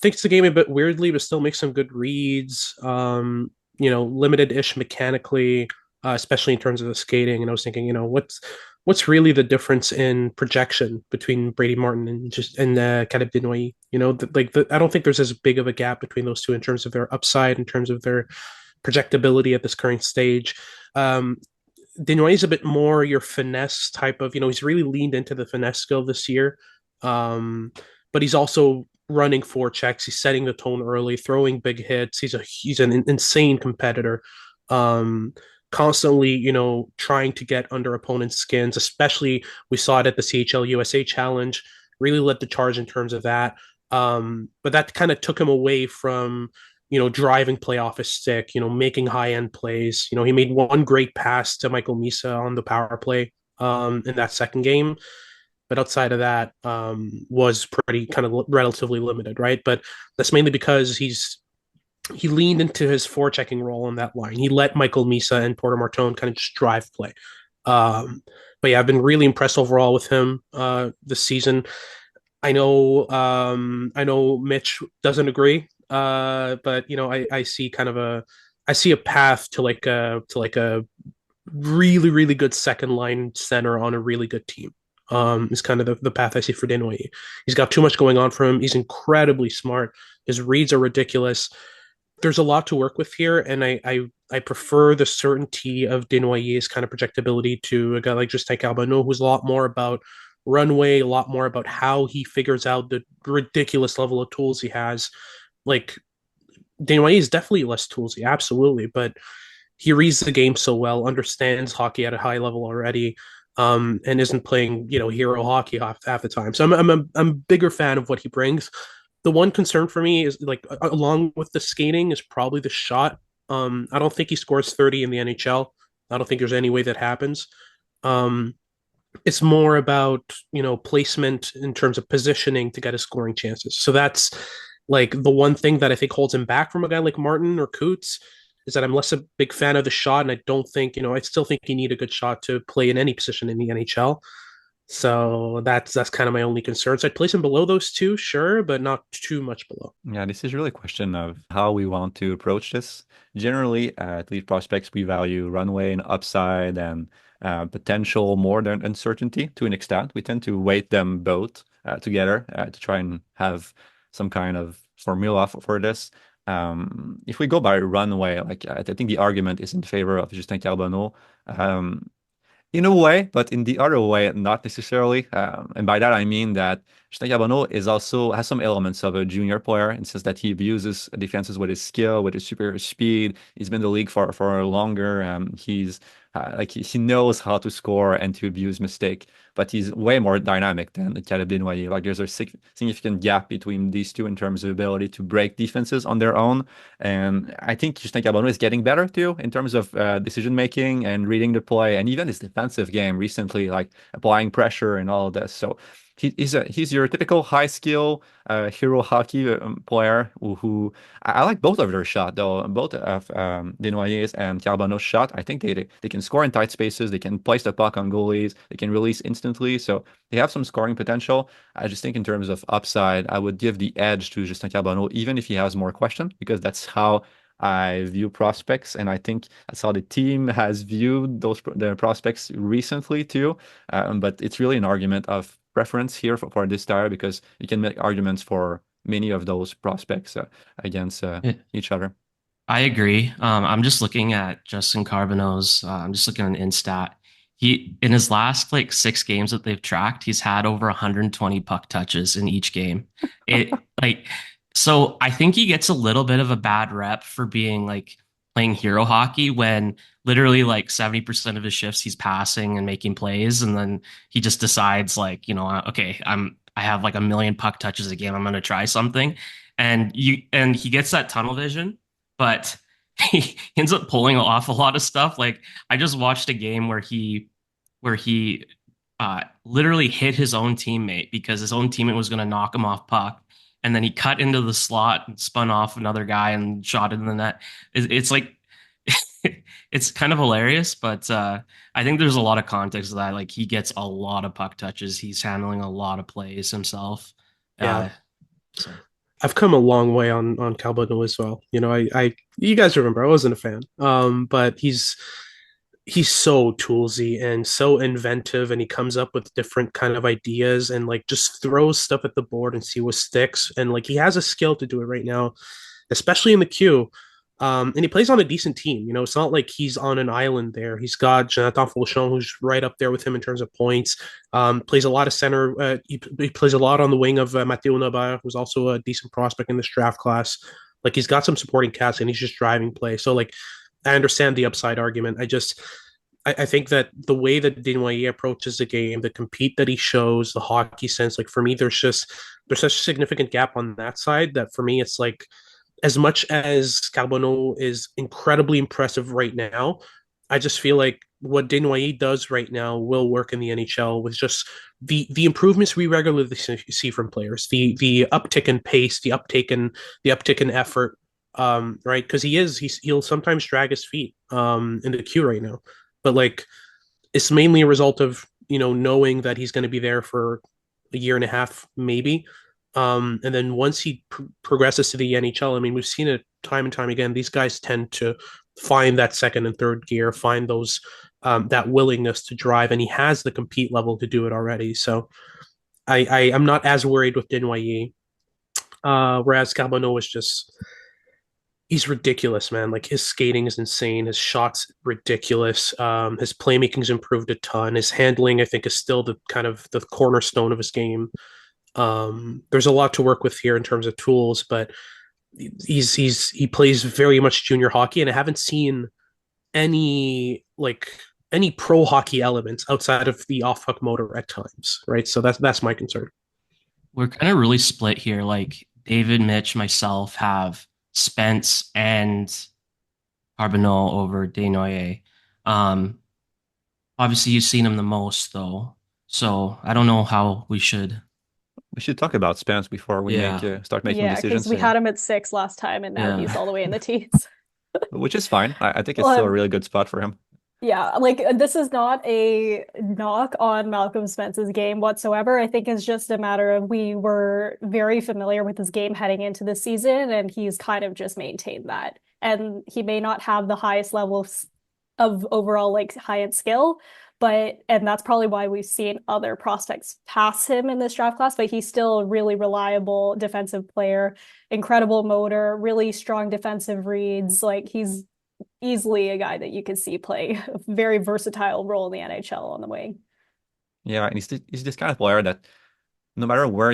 thinks the game a bit weirdly, but still makes some good reads. Limited-ish mechanically, especially in terms of the skating. And I was thinking, what's really the difference in projection between Brady Martin and Caleb Desnoyers? I don't think there's as big of a gap between those two in terms of their upside, in terms of their projectability at this current stage. Desnoyers is a bit more your finesse type of, he's really leaned into the finesse skill this year. But he's also running forechecks. He's setting the tone early, throwing big hits. He's an insane competitor. Constantly, trying to get under opponents' skins, especially we saw it at the CHL USA Challenge, really led the charge in terms of that. But that kind of took him away from, driving play off his stick, making high-end plays. He made one great pass to Michael Misa on the power play in that second game. But outside of that, was pretty kind of relatively limited, right? But that's mainly because he leaned into his forechecking role on that line. He let Michael Misa and Porter Martone kind of just drive play. But yeah, I've been really impressed overall with him this season. I know Mitch doesn't agree, but I see a path to like a really, really good second line center on a really good team. Is kind of the path I see for Desnoyers. He's got too much going on for him. He's incredibly smart. His reads are ridiculous. There's a lot to work with here, and I prefer the certainty of Desnoyers' kind of projectability to a guy like Justin Carbonneau, who's a lot more about runway, a lot more about how he figures out the ridiculous level of tools he has. Like, Desnoyers is definitely less toolsy, absolutely, but he reads the game so well, understands hockey at a high level already. And isn't playing, hero hockey half the time. So I'm a bigger fan of what he brings. The one concern for me is, along with the skating, is probably the shot. I don't think he scores 30 in the NHL. I don't think there's any way that happens. It's more about, placement in terms of positioning to get his scoring chances. So that's the one thing that I think holds him back from a guy like Martin or Cootes, is that I'm less a big fan of the shot, and I don't think, I still think you need a good shot to play in any position in the NHL. So that's kind of my only concern. So I'd place him below those two, sure, but not too much below. Yeah, this is really a question of how we want to approach this. Generally, at Elite Prospects, we value runway and upside and potential more than uncertainty to an extent. We tend to weight them both together to try and have some kind of formula for this. If we go by runway, I think the argument is in favor of Justin Carbonneau. In a way, but in the other way, not necessarily. And by that, I mean that Justin Carbonneau has some elements of a junior player, in the sense that he abuses defenses with his skill, with his superior speed. He's been in the league for longer. He's he knows how to score and to abuse mistake, but he's way more dynamic than Caleb Desnoyers. There's a significant gap between these two in terms of ability to break defenses on their own. And I think Justin Carbonneau is getting better too in terms of decision making and reading the play, and even his defensive game recently, applying pressure and all of this. So he's your typical high skill hero hockey player who I like both of their shot though. Both of Desnoyers and Carbonneau's shot, I think they can score in tight spaces. They can place the puck on goalies. They can release instantly. So they have some scoring potential. I just think in terms of upside, I would give the edge to Justin Carbonneau, even if he has more question, because that's how I view prospects, and I think that's how the team has viewed the prospects recently too. But it's really an argument of preference here for this tire, because you can make arguments for many of those prospects against each other. I agree. I'm just looking at Justin Carbonneau's. I'm just looking at an Instat. He in his last like 6 games that they've tracked, he's had over 120 puck touches in each game. It like so I think he gets a little bit of a bad rep for being like playing hero hockey when literally like 70% of his shifts he's passing and making plays, and then he just decides like, okay, I have like a million puck touches a game. I'm gonna try something. And he gets that tunnel vision, but he ends up pulling off a lot of stuff. Like I just watched a game where he literally hit his own teammate because his own teammate was going to knock him off puck, and then he cut into the slot and spun off another guy and shot it in the net. It's like it's kind of hilarious, but I think there's a lot of context to that. Like he gets a lot of puck touches. He's handling a lot of plays himself. Yeah. So. I've come a long way on Carbonneau as well. I you guys remember I wasn't a fan. But he's so toolsy and so inventive, and he comes up with different kind of ideas and like just throws stuff at the board and see what sticks. And like he has a skill to do it right now, especially in the queue. And he plays on a decent team. It's not like he's on an island there. He's got Anton Frondell, who's right up there with him in terms of points. Plays a lot of center. He plays a lot on the wing of Martone, who's also a decent prospect in this draft class. Like he's got some supporting cast, and he's just driving play. So like I understand the upside argument. I think that the way that Desnoyers approaches the game, the compete that he shows, the hockey sense, like for me, there's such a significant gap on that side that for me, it's like, as much as Carbonneau is incredibly impressive right now, I just feel like what Desnoyers does right now will work in the NHL with just the improvements we regularly see from players, the uptick in pace, the uptick in effort, right? Because he'll sometimes drag his feet in the queue right now, but like it's mainly a result of knowing that he's going to be there for a year and a half maybe. And then once he progresses to the NHL, I mean, we've seen it time and time again. These guys tend to find that second and third gear, find those that willingness to drive, and he has the compete level to do it already. So I'm not as worried with Desnoyers, whereas Carbonneau is just he's ridiculous, man. Like his skating is insane, his shots ridiculous, his playmaking's improved a ton. His handling, I think, is still the kind of the cornerstone of his game. There's a lot to work with here in terms of tools, but he plays very much junior hockey, and I haven't seen any pro hockey elements outside of the off puck motor at times, right? So that's my concern. We're kind of really split here. Like David, Mitch, myself have Spence and Carbonneau over Desnoyers. Obviously you've seen him the most though, so I don't know how we should talk about Spence before we start making decisions. Yeah, because we had him at 6 last time, and now he's all the way in the teens. Which is fine. I think it's still a really good spot for him. Yeah, like this is not a knock on Malcolm Spence's game whatsoever. I think it's just a matter of we were very familiar with his game heading into the season, and he's kind of just maintained that. And he may not have the highest levels of overall like high-end skill, and that's probably why we've seen other prospects pass him in this draft class, but he's still a really reliable defensive player, incredible motor, really strong defensive reads. Like he's easily a guy that you could see play a very versatile role in the NHL on the wing. Yeah, and he's this kind of player that no matter where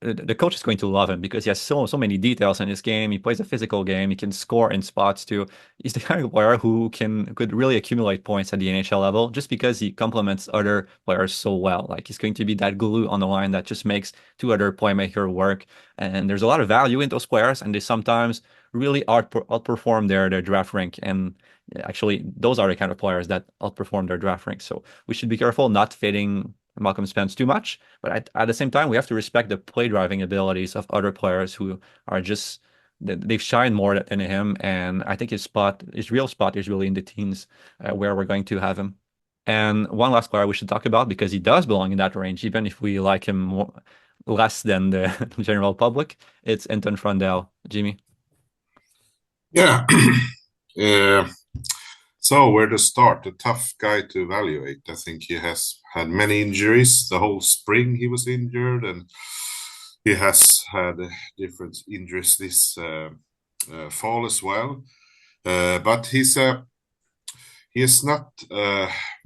the coach is going to love him because he has so many details in his game. He plays a physical game. He can score in spots too. He's the kind of player who could really accumulate points at the NHL level just because he complements other players so well. Like he's going to be that glue on the line that just makes two other playmakers work. And there's a lot of value in those players, and they sometimes really outperform their draft rank. And actually, those are the kind of players that outperform their draft rank. So we should be careful not fitting Malcolm Spence too much, but at the same time, we have to respect the play driving abilities of other players who are just they've shined more than him. And I think his real spot is really in the teens, where we're going to have him. And one last player we should talk about because he does belong in that range, even if we like him less than the general public. It's Anton Frondell. Jimmy. Yeah. uh, so where to start? A tough guy to evaluate. I think he has had many injuries. The whole spring he was injured, and he has had different injuries this fall as well. But he is not.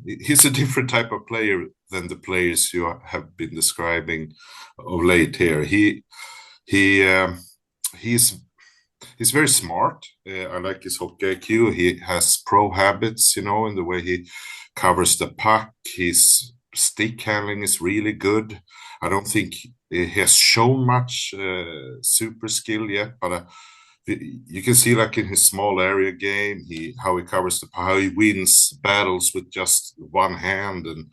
He's a different type of player than the players you have been describing of late here. He he's he's very smart. I like his hockey IQ. He has pro habits, in the way he covers the puck. His stick handling is really good. I don't think he has shown much super skill yet, but you can see, like in his small area game, how he covers the puck, how he wins battles with just one hand and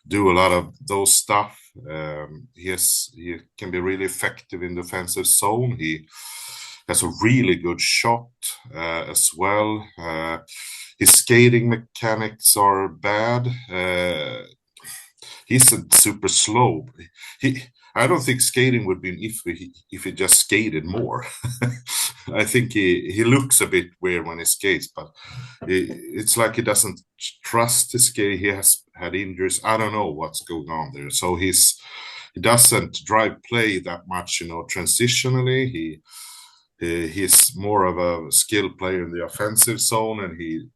do a lot of those stuff. He can be really effective in defensive zone. He has a really good shot as well. His skating mechanics are bad. He's super slow. I don't think skating would be an if he just skated more. I think he looks a bit weird when he skates, but it's like he doesn't trust his skate. He has had injuries. I don't know what's going on there. So he doesn't drive play that much, transitionally. He's more of a skilled player in the offensive zone, and he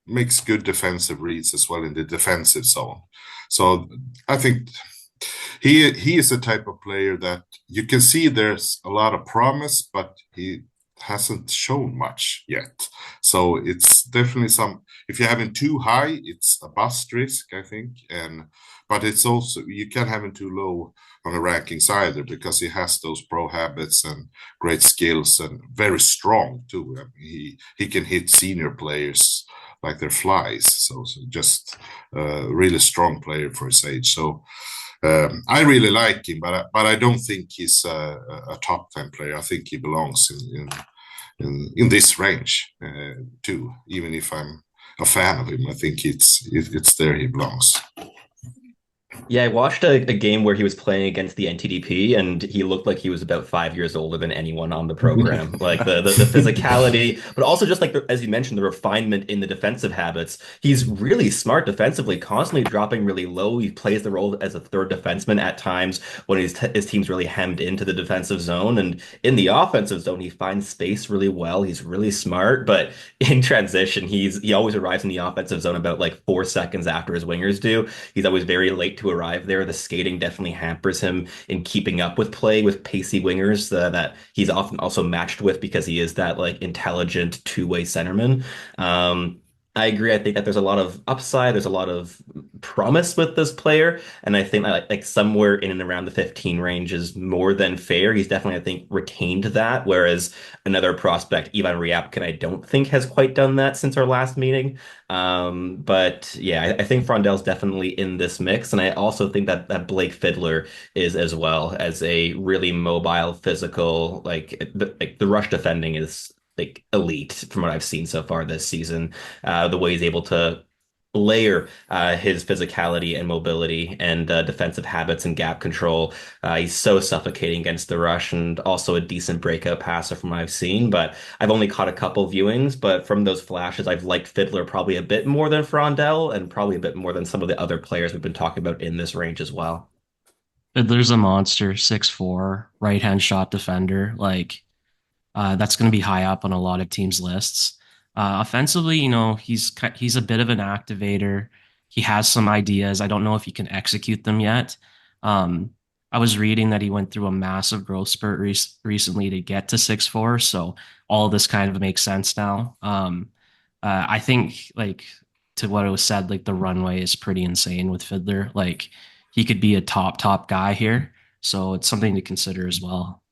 makes good defensive reads as well in the defensive zone. So I think he is the type of player that you can see there's a lot of promise, but he hasn't shown much yet. So it's definitely if you have him too high, it's a bust risk, I think. But it's also, you can't have him too low on the rankings either, because he has those pro habits and great skills and very strong too. I mean, he can hit senior players like they're flies. So just a really strong player for his age. So I really like him, but I don't think he's a top 10 player. I think he belongs in this range too. Even if I'm a fan of him, I think it's there he belongs. Yeah, I watched a game where he was playing against the NTDP, and he looked like he was about 5 years older than anyone on the program. Like the physicality, but also just like as you mentioned, the refinement in the defensive habits. He's really smart defensively, constantly dropping really low. He plays the role as a third defenseman at times when his team's really hemmed into the defensive zone, and in the offensive zone, he finds space really well. He's really smart, but in transition, he always arrives in the offensive zone about like 4 seconds after his wingers do. He's always very late to arrive there. The skating definitely hampers him in keeping up with play with pacey wingers that he's often also matched with, because he is that like intelligent two-way centerman. I agree. I think that there's a lot of upside. There's a lot of promise with this player, and I think like somewhere in and around the 15 range is more than fair. He's definitely, I think, retained that, whereas another prospect, Ivan Ryabkin, I don't think has quite done that since our last meeting. But yeah, I think Frondell's definitely in this mix, and I also think that Blake Fiddler is as well, as a really mobile, physical, like the rush defending is like elite from what I've seen so far this season. The way he's able to layer his physicality and mobility and defensive habits and gap control. He's so suffocating against the rush, and also a decent breakout passer from what I've seen. But I've only caught a couple viewings, but from those flashes, I've liked Fiddler probably a bit more than Frondell, and probably a bit more than some of the other players we've been talking about in this range as well. Fiddler's a monster, 6'4", right-hand shot defender. Like, that's going to be high up on a lot of teams' lists. Offensively, he's a bit of an activator. He has some ideas. I don't know if he can execute them yet. I was reading that he went through a massive growth spurt recently to get to 6'4", so all of this kind of makes sense now. I think, like, to what it was said, like the runway is pretty insane with Fiddler. Like, he could be a top guy here, so it's something to consider as well.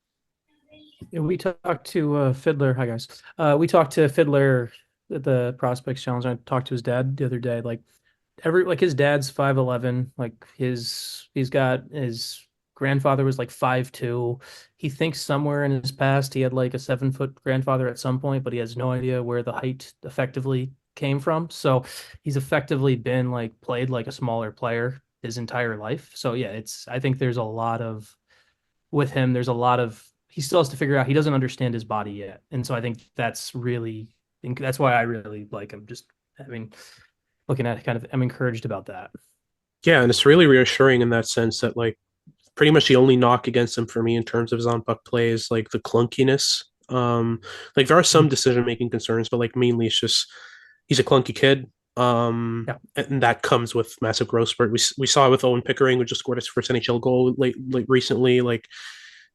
Yeah, we talked to Fiddler. Hi guys. We talked to Fiddler at the Prospects Challenge. I talked to his dad the other day. Like his dad's 5'11". Like he's got his grandfather was like 5'2". He thinks somewhere in his past he had like a 7-foot grandfather at some point, but he has no idea where the height effectively came from. So he's effectively been like played like a smaller player his entire life. So yeah, I think there's a lot of with him. There's a lot of he still has to figure out, he doesn't understand his body yet. And so I think that's why I really like him. Just, I mean, looking at it, kind of, I'm encouraged about that. Yeah, and it's really reassuring in that sense that like pretty much the only knock against him for me in terms of his on puck play is like the clunkiness. Like there are some decision making concerns, but like mainly it's just he's a clunky kid. And that comes with massive growth spurt. We saw it with Owen Pickering, who just scored his first NHL goal late recently. Like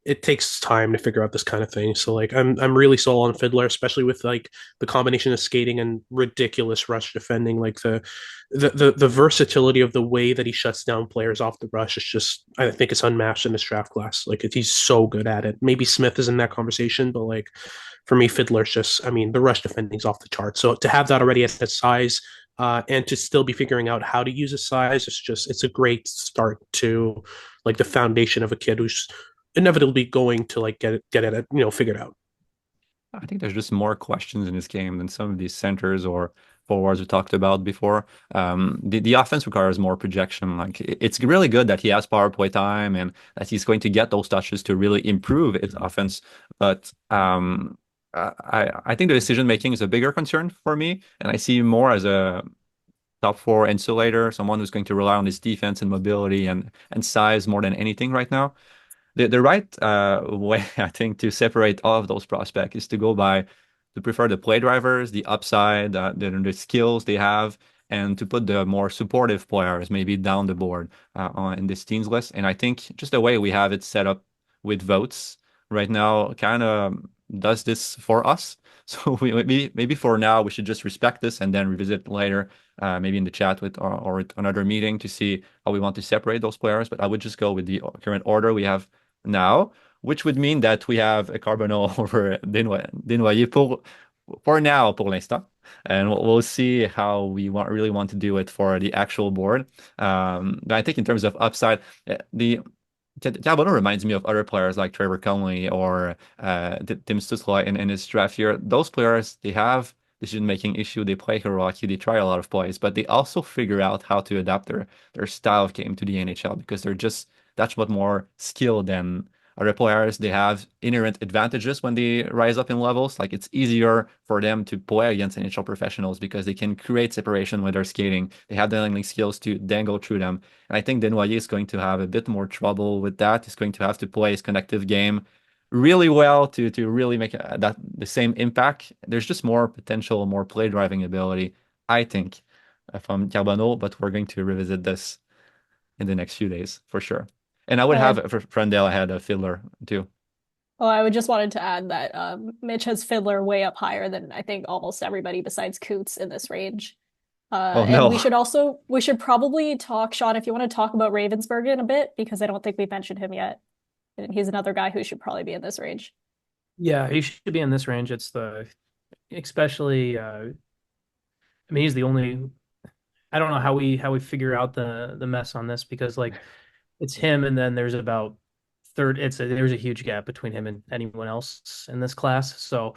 it takes time to figure out this kind of thing. So like I'm really sold on Fiddler, especially with like the combination of skating and ridiculous rush defending. Like the versatility of the way that he shuts down players off the rush is just, I think it's unmatched in this draft class. Like he's so good at it. Maybe Smith is in that conversation, but like for me, Fiddler's just, I mean, the rush defending's off the chart. So to have that already at that size, and to still be figuring out how to use his size, it's a great start to like the foundation of a kid who's inevitably going to like get it figured out. I think there's just more questions in this game than some of these centers or forwards we talked about before. The offense requires more projection. Like it's really good that he has power play time and that he's going to get those touches to really improve his offense. But I think the decision making is a bigger concern for me, and I see him more as a top four insulator, someone who's going to rely on his defense and mobility and size more than anything right now. The right way, I think, to separate all of those prospects is to prefer the play drivers, the upside, the skills they have, and to put the more supportive players maybe down the board in this teams list. And I think just the way we have it set up with votes right now kind of does this for us. So maybe for now we should just respect this and then revisit later, maybe in the chat or another meeting to see how we want to separate those players. But I would just go with the current order we have now, which would mean that we have a Carbonneau over Desnoyers for now, pour l'instant. And we'll see how we really want to do it for the actual board. But I think in terms of upside, the Carbonneau reminds me of other players like Trevor Conley or Tim Stutzla in his draft year. Those players, they have decision-making issue. They play hockey. They try a lot of plays, but they also figure out how to adapt their style of game to the NHL because they're just that's much more skilled than other players. They have inherent advantages when they rise up in levels. Like it's easier for them to play against NHL professionals because they can create separation when they're skating. They have the handling skills to dangle through them. And I think Desnoyers is going to have a bit more trouble with that. He's going to have to play his connective game really well to really make the same impact. There's just more potential, more play driving ability, I think, from Carbonneau, but we're going to revisit this in the next few days for sure. And I would have for Frondell, I had a Fiddler too. Oh, I would just wanted to add that Mitch has Fiddler way up higher than I think almost everybody besides Cootes in this range. And we should probably talk, Sean, if you want to talk about Ravensbergen a bit, because I don't think we mentioned him yet. And he's another guy who should probably be in this range. Yeah, he should be in this range. Especially, I mean, he's the only. I don't know how we figure out the mess on this because like it's him and then there's about there's a huge gap between him and anyone else in this class. So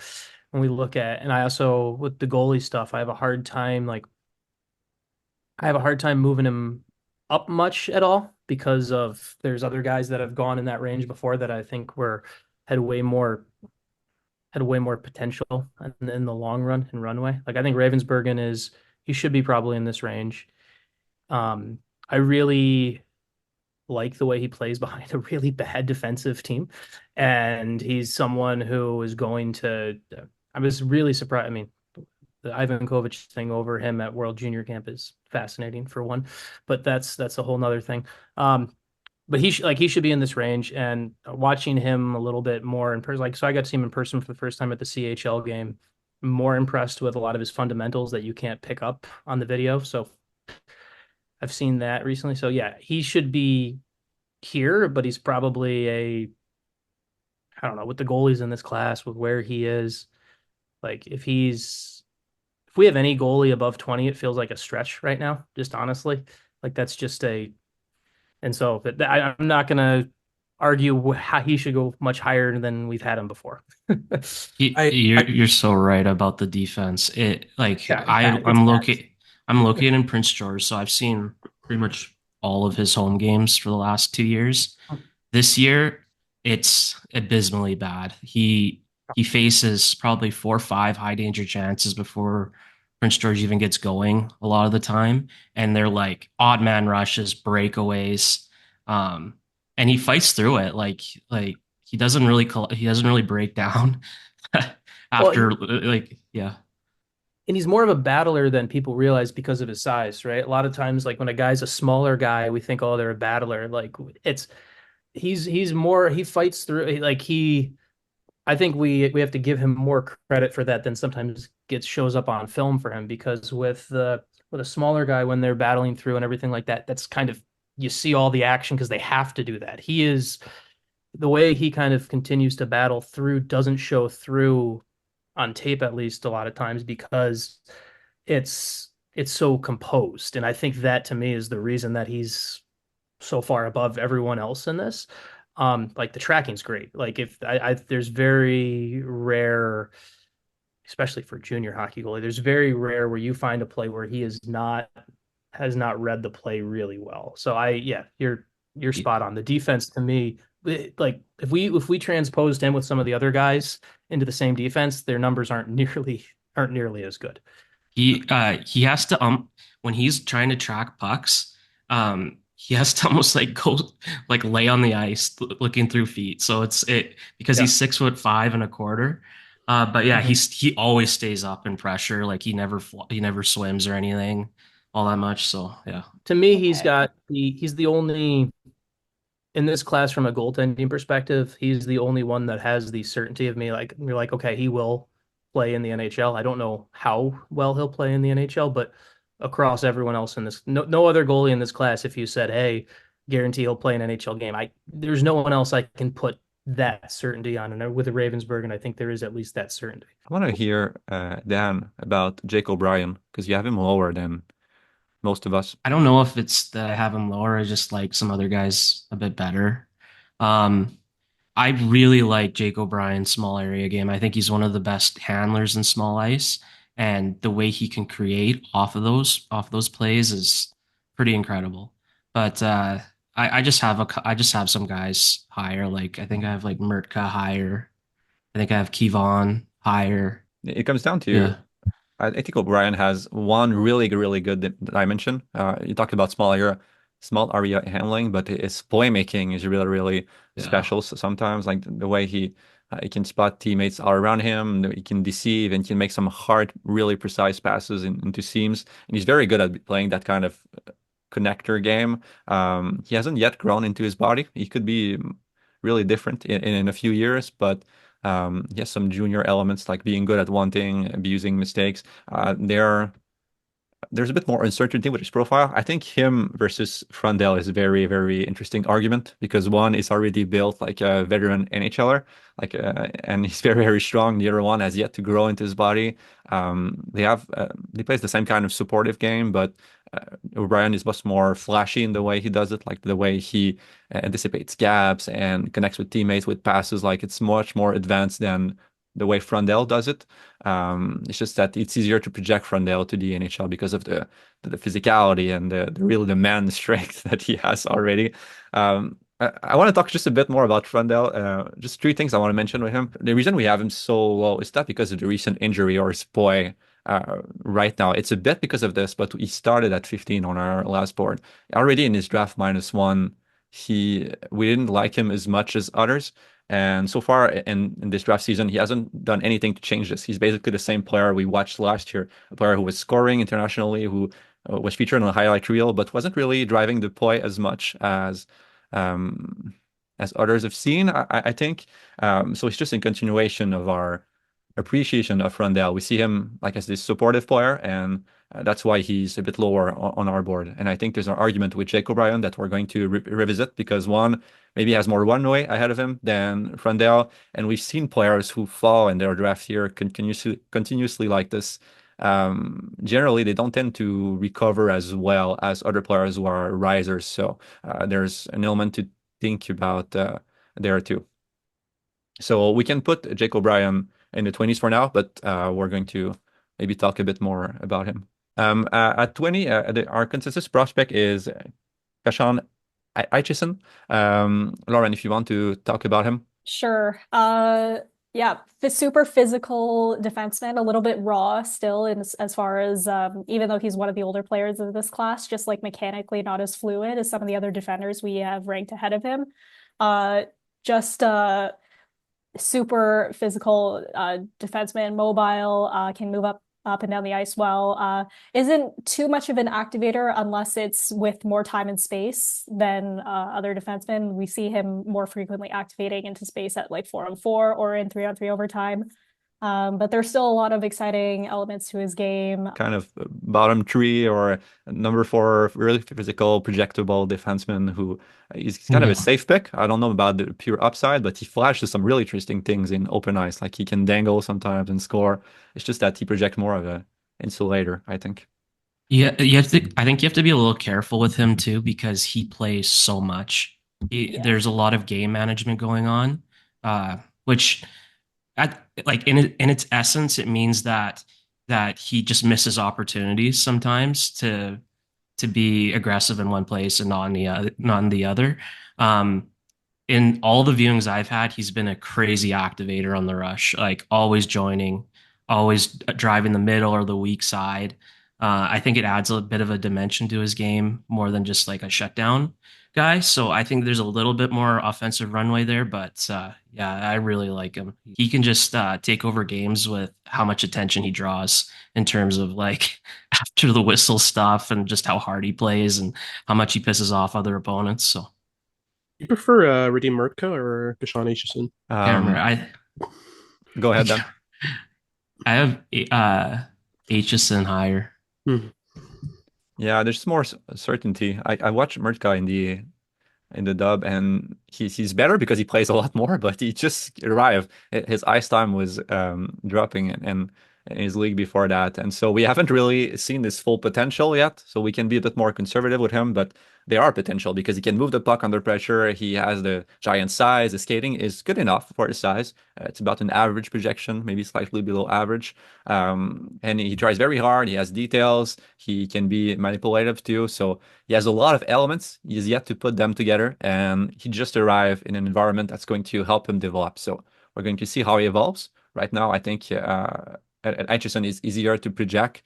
when we look at, and I also with the goalie stuff, I have a hard time moving him up much at all because of there's other guys that have gone in that range before that I think had way more potential in the long run and runway. Like I think Ravensbergen he should be probably in this range. I really like the way he plays behind a really bad defensive team. And he's someone who is going to, I was really surprised. I mean, the Ivan Kovic thing over him at World Junior Camp is fascinating for one, but that's a whole nother thing. But he should be in this range, and watching him a little bit more in person, so I got to see him in person for the first time at the CHL game. I'm more impressed with a lot of his fundamentals that you can't pick up on the video. So I've seen that recently. So yeah, he should be here, but he's probably I don't know, with the goalies in this class, with where he is, like if we have any goalie above 20, it feels like a stretch right now, just honestly. Like that's just and so I'm not going to argue how he should go much higher than we've had him before. You're so right about the defense. I'm located in Prince George, so I've seen pretty much all of his home games for the last 2 years. This year, it's abysmally bad. He faces probably 4 or 5 high danger chances before Prince George even gets going a lot of the time, and they're like odd man rushes, breakaways, um, and he fights through it. Like he doesn't really break down Well, after like yeah. and he's more of a battler than people realize because of his size, right? A lot of times, like when a guy's a smaller guy, we think, oh, they're a battler. Like it's he's more he fights through like he I think we have to give him more credit for that than sometimes gets shows up on film for him because with a smaller guy when they're battling through and everything like that, that's kind of you see all the action because they have to do that. He is the way he kind of continues to battle through doesn't show through on tape at least a lot of times because it's so composed. And I think that to me is the reason that he's so far above everyone else in this. Like the tracking's great. Like if there's very rare, especially for junior hockey goalie, there's very rare where you find a play where he has not read the play really well. So yeah, you're spot on. The defense to me, like if we transposed him with some of the other guys into the same defense, their numbers aren't nearly as good. He has to when he's trying to track pucks, he has to almost like go like lay on the ice looking through feet. So it because he's 6'5.25". But yeah, he always stays up in pressure. Like he never swims or anything all that much. So yeah. To me, he's the only in this class from a goaltending perspective, he's the only one that has the certainty of me. Like you're like, okay, he will play in the NHL. I don't know how well he'll play in the NHL, but across everyone else in this, no other goalie in this class, if you said, hey, guarantee he'll play an NHL game, there's no one else I can put that certainty on. And with the Ravensbergen, I think there is at least that certainty. I want to hear Dan about Jakob Ihs-Wozniak because you have him lower than most of us. I don't know if it's that I have him lower. I just like some other guys a bit better. I really like Jacob Bryan's small area game. I think he's one of the best handlers in small ice, and the way he can create off those plays is pretty incredible. But I I just have some guys higher. Like I think I have like Mrtka higher. I think I have Kevan higher. It comes down to Yeah. I think O'Brien has one really good dimension. You talked about small area handling, but his playmaking is really Yeah. special. So sometimes, like the way he can spot teammates all around him, he can deceive and can make some hard, really precise passes into seams. And he's very good at playing that kind of connector game. He hasn't yet grown into his body. He could be really different in a few years, but he has some junior elements like being good at one thing, abusing mistakes. There's a bit more uncertainty with his profile. I think him versus Frondell is a very interesting argument because one is already built like a veteran NHLer, and he's very strong. The other one has yet to grow into his body. They plays the same kind of supportive game, but O'Brien is much more flashy in the way he does it, like the way he anticipates gaps and connects with teammates with passes. Like it's much more advanced than the way Frondell does it. It's just that it's easier to project Frondell to the NHL because of the physicality and the man strength that he has already. I want to talk just a bit more about Frondell. Just 3 things I want to mention with him. The reason we have him so low is not because of the recent injury or his play right now. It's a bit because of this, but he started at 15 on our last board. Already in his draft -1, we didn't like him as much as others. And so far in this draft season, he hasn't done anything to change this. He's basically the same player we watched last year, a player who was scoring internationally, who was featured on the highlight reel, but wasn't really driving the play as much as others have seen, I think. So it's just a continuation of our appreciation of Frondell. We see him like as this supportive player, and that's why he's a bit lower on our board. And I think there's an argument with Jacob Bryan that we're going to revisit because one maybe has more runway ahead of him than Frondell, and we've seen players who fall in their draft here continuously like this. Generally, they don't tend to recover as well as other players who are risers. So there's an element to think about there too. So we can put Jacob Bryan in the 20s for now, but we're going to maybe talk a bit more about him. At 20, our consensus prospect is Kashawn Aitcheson. Lauren, if you want to talk about him. Sure. Yeah, the super physical defenseman, a little bit raw still in as far as even though he's one of the older players of this class, just like mechanically not as fluid as some of the other defenders we have ranked ahead of him. Just super physical defenseman, mobile, can move up and down the ice well. Isn't too much of an activator unless it's with more time and space than other defensemen. We see him more frequently activating into space at like 4-on-4 or in 3-on-3 overtime. But there's still a lot of exciting elements to his game. Kind of bottom three or number 4, really physical, projectable defenseman who is kind of a safe pick. I don't know about the pure upside, but he flashes some really interesting things in open ice. Like he can dangle sometimes and score. It's just that he projects more of a insulator, I think. Yeah, I think you have to be a little careful with him too because he plays so much. There's a lot of game management going on, which like in its essence, it means that he just misses opportunities sometimes to be aggressive in one place and not in the other. In all the viewings I've had, he's been a crazy activator on the rush, like always joining, always driving the middle or the weak side. I think it adds a bit of a dimension to his game more than just like a shutdown guy. So I think there's a little bit more offensive runway there, but yeah, I really like him. He can just take over games with how much attention he draws in terms of like after the whistle stuff and just how hard he plays and how much he pisses off other opponents. So You prefer Radim Mrtka or Kashawn Aitcheson? Go ahead, Dan. I have Aitcheson higher. Yeah, there's more certainty. I watched Murtagh in the dub, and he's better because he plays a lot more, but he just arrived. His ice time was dropping and in his league before that. And so we haven't really seen this full potential yet. So we can be a bit more conservative with him, but there are potential because he can move the puck under pressure. He has the giant size. The skating is good enough for his size. It's about an average projection, maybe slightly below average. And he tries very hard. He has details. He can be manipulative too. So he has a lot of elements. He's yet to put them together. And he just arrived in an environment that's going to help him develop. So we're going to see how he evolves. Right now, I think Aitcheson is easier to project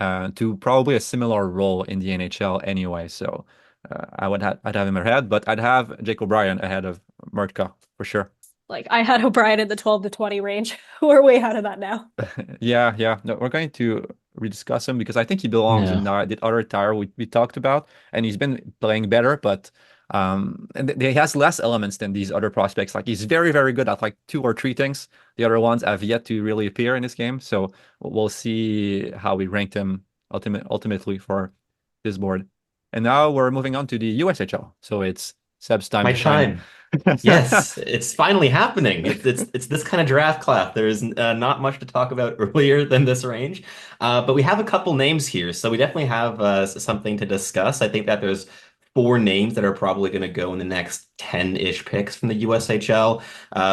to probably a similar role in the NHL anyway. So I'd have him ahead, but I'd have Jake O'Brien ahead of Mrtka for sure. Like I had O'Brien in the 12 to 20 range. We're way out of that now. Yeah. No, we're going to rediscuss him because I think he belongs in the other tier we talked about, and he's been playing better, but and he has less elements than these other prospects. Like he's very, very good at like 2 or 3 things. The other ones have yet to really appear in this game. So we'll see how we ranked him ultimately for this board. And now we're moving on to the USHL. So it's Seb's time. My time. Yes, it's finally happening. It's this kind of draft class. There's not much to talk about earlier than this range, but we have a couple names here, so we definitely have something to discuss. I think that there's 4 names that are probably going to go in the next 10-ish picks from the USHL,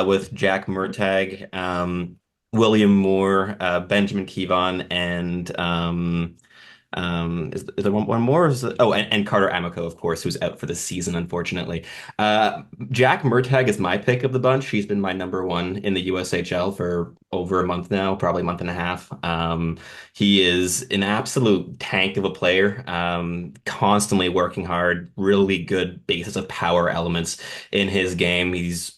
with Jack Murtagh, William Moore, Benjamin Kevan, and is there one more? And Carter Amico, of course, who's out for the season, unfortunately. Jack Murtagh is my pick of the bunch. He's been my number 1 in the USHL for over a month now, probably a month and a half. He is an absolute tank of a player, constantly working hard, really good basis of power elements in his game. He's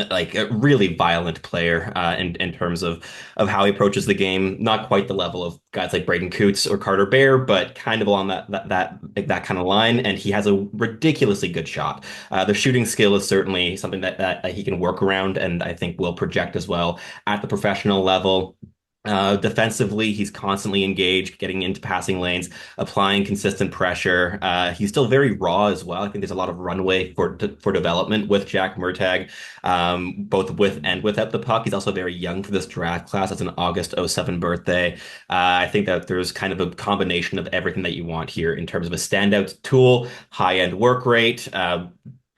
like a really violent player in terms of how he approaches the game. Not quite the level of guys like Braeden Cootes or Carter Behr, but kind of along that kind of line. And he has a ridiculously good shot. The shooting skill is certainly something that he can work around, and I think will project as well at the professional level. Defensively, he's constantly engaged, getting into passing lanes, applying consistent pressure. He's still very raw as well. I think there's a lot of runway for development with Jack Murtagh, both with and without the puck. He's also very young for this draft class. It's an August 07 birthday. I think that there's kind of a combination of everything that you want here in terms of a standout tool, high-end work rate,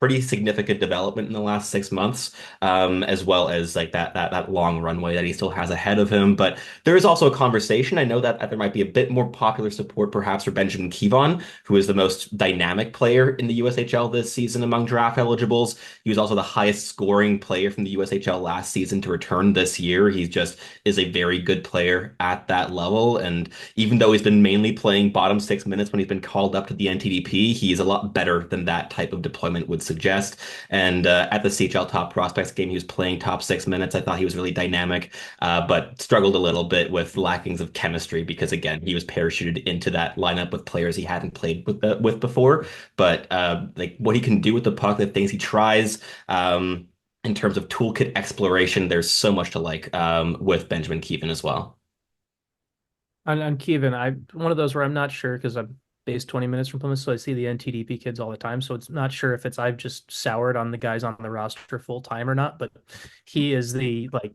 pretty significant development in the last 6 months, as well as like that long runway that he still has ahead of him. But there is also a conversation. I know that there might be a bit more popular support perhaps for Benjamin Kevan, who is the most dynamic player in the USHL this season among draft eligibles. He was also the highest scoring player from the USHL last season to return this year. He just is a very good player at that level. And even though he's been mainly playing bottom 6 minutes when he's been called up to the NTDP, he is a lot better than that type of deployment would suggest. And at the CHL Top Prospects game, he was playing top 6 minutes. I thought he was really dynamic, but struggled a little bit with lackings of chemistry because, again, he was parachuted into that lineup with players he hadn't played with before. But like what he can do with the puck, the things he tries, in terms of toolkit exploration, there's so much to like with Benjamin Kevan as well. On Kevan, I'm one of those where I'm not sure because I'm based 20 minutes from Plymouth, so I see the NTDP kids all the time. So it's not sure if I've just soured on the guys on the roster full time or not. But he is the like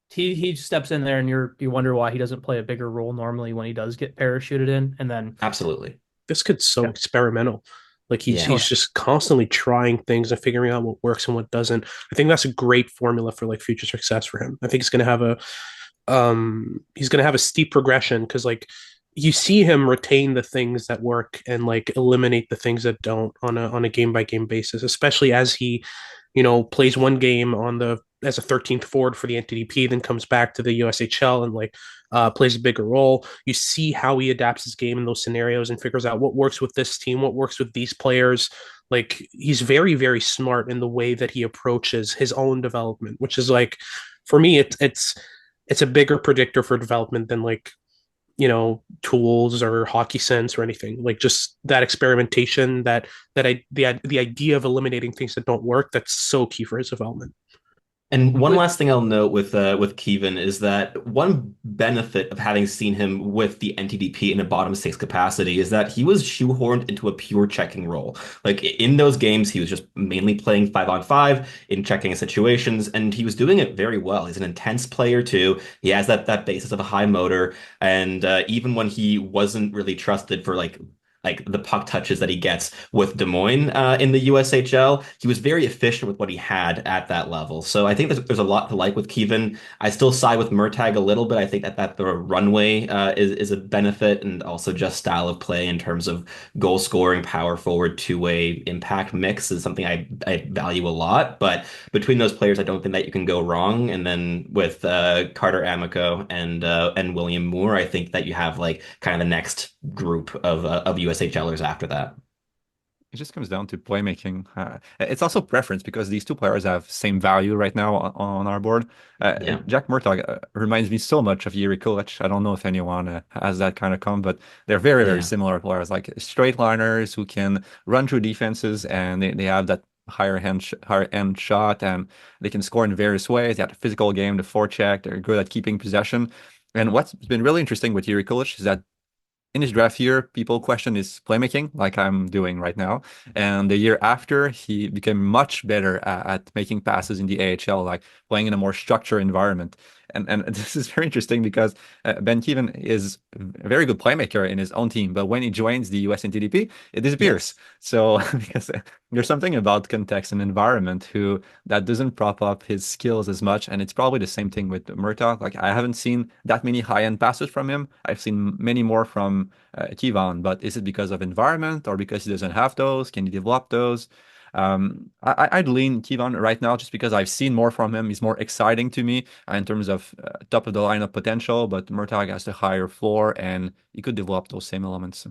he steps in there and you wonder why he doesn't play a bigger role normally when he does get parachuted in. And then Absolutely. This kid's so experimental. Like he's just constantly trying things and figuring out what works and what doesn't. I think that's a great formula for like future success for him. I think he's going to have a steep progression because like you see him retain the things that work and like eliminate the things that don't on a game by game basis, especially as he, plays one game as a 13th forward for the NTDP, then comes back to the USHL and like plays a bigger role. You see how he adapts his game in those scenarios and figures out what works with this team, what works with these players. Like he's very, very smart in the way that he approaches his own development, which is like, for me, it's a bigger predictor for development than like, tools or hockey sense or anything. Like just that experimentation, the idea of eliminating things that don't work, that's so key for his development. And one last thing I'll note with Kevan is that one benefit of having seen him with the NTDP in a bottom 6 capacity is that he was shoehorned into a pure checking role. Like in those games, he was just mainly playing 5-on-5 in checking situations, and he was doing it very well. He's an intense player too. He has that basis of a high motor, and even when he wasn't really trusted for like the puck touches that he gets with Des Moines in the USHL, he was very efficient with what he had at that level. So I think there's a lot to like with Kevan. I still side with Murtagh a little bit. I think that the runway is a benefit, and also just style of play in terms of goal scoring, power forward, two-way impact mix is something I value a lot. But between those players, I don't think that you can go wrong. And then with Carter Amico and William Moore, I think that you have like kind of the next group of USHLers after that. It just comes down to playmaking. It's also preference because these two players have same value right now on our board. Jack Murtagh reminds me so much of Jiri Kulich. I don't know if anyone has that kind of comp, but they're very, very similar players, like straight liners who can run through defenses, and they have that higher end shot, and they can score in various ways. They have a physical game, the forecheck. They're good at keeping possession. And what's been really interesting with Jiri Kulich is that in his draft year, people question his playmaking, like I'm doing right now. And the year after, he became much better at making passes in the AHL, like playing in a more structured environment. And this is very interesting because Ben Kevan is a very good playmaker in his own team, but when he joins the US NTDP, it disappears. So because there's something about context and environment that doesn't prop up his skills as much. And it's probably the same thing with Murtagh. Like I haven't seen that many high-end passes from him. I've seen many more from Kevan, but is it because of environment or because he doesn't have those? Can he develop those? I'd lean Kevan right now just because I've seen more from him. He's more exciting to me in terms of top of the lineup potential, but Murtagh has the higher floor and he could develop those same elements.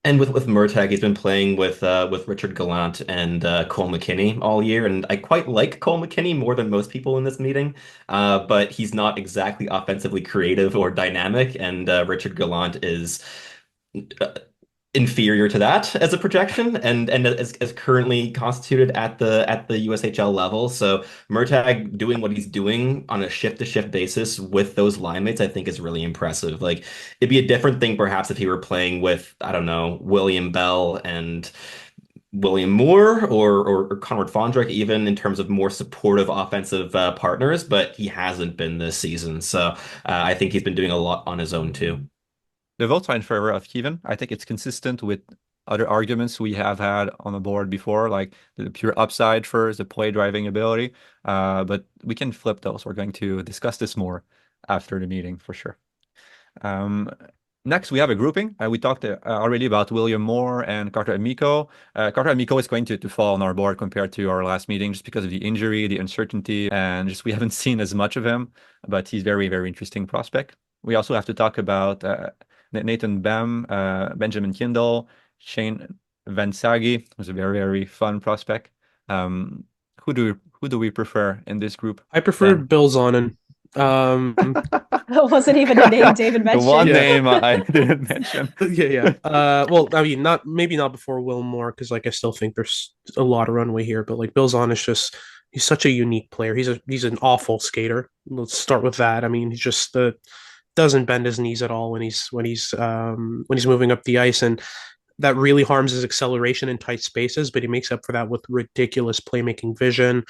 And with Murtagh, he's been playing with Richard Gallant and Cole McKinney all year, and I quite like Cole McKinney more than most people in this meeting. But he's not exactly offensively creative or dynamic, and Richard Gallant is inferior to that as a projection and as currently constituted at the USHL level. So Murtagh doing what he's doing on a shift to shift basis with those line mates, I think is really impressive. Like it'd be a different thing perhaps if he were playing with, I don't know, William Bell and William Moore or Conrad Fondrek, even in terms of more supportive offensive partners, but he hasn't been this season. So I think he's been doing a lot on his own too. The votes are in favor of Kevan. I think it's consistent with other arguments we have had on the board before, like the pure upside first, the play driving ability. But we can flip those. We're going to discuss this more after the meeting for sure. Next, we have a grouping. We talked already about William Moore and Carter Amico. Carter Amico is going to fall on our board compared to our last meeting just because of the injury, the uncertainty, and just we haven't seen as much of him, but he's very, very interesting prospect. We also have to talk about Nathan Behm, Benjamin Kindle, Shane Vansaghi, who's a very, very fun prospect. Who do we prefer in this group? I prefer Bill Zonnon. That wasn't even a name David The mentioned. one name I didn't mention. Yeah. Well, I mean, maybe not before Will Moore, because like I still think there's a lot of runway here. But like Bill Zonnon is just he's such a unique player. He's an awful skater. Let's start with that. I mean, he just doesn't bend his knees at all when he's moving up the ice, and that really harms his acceleration in tight spaces, but he makes up for that with ridiculous playmaking vision,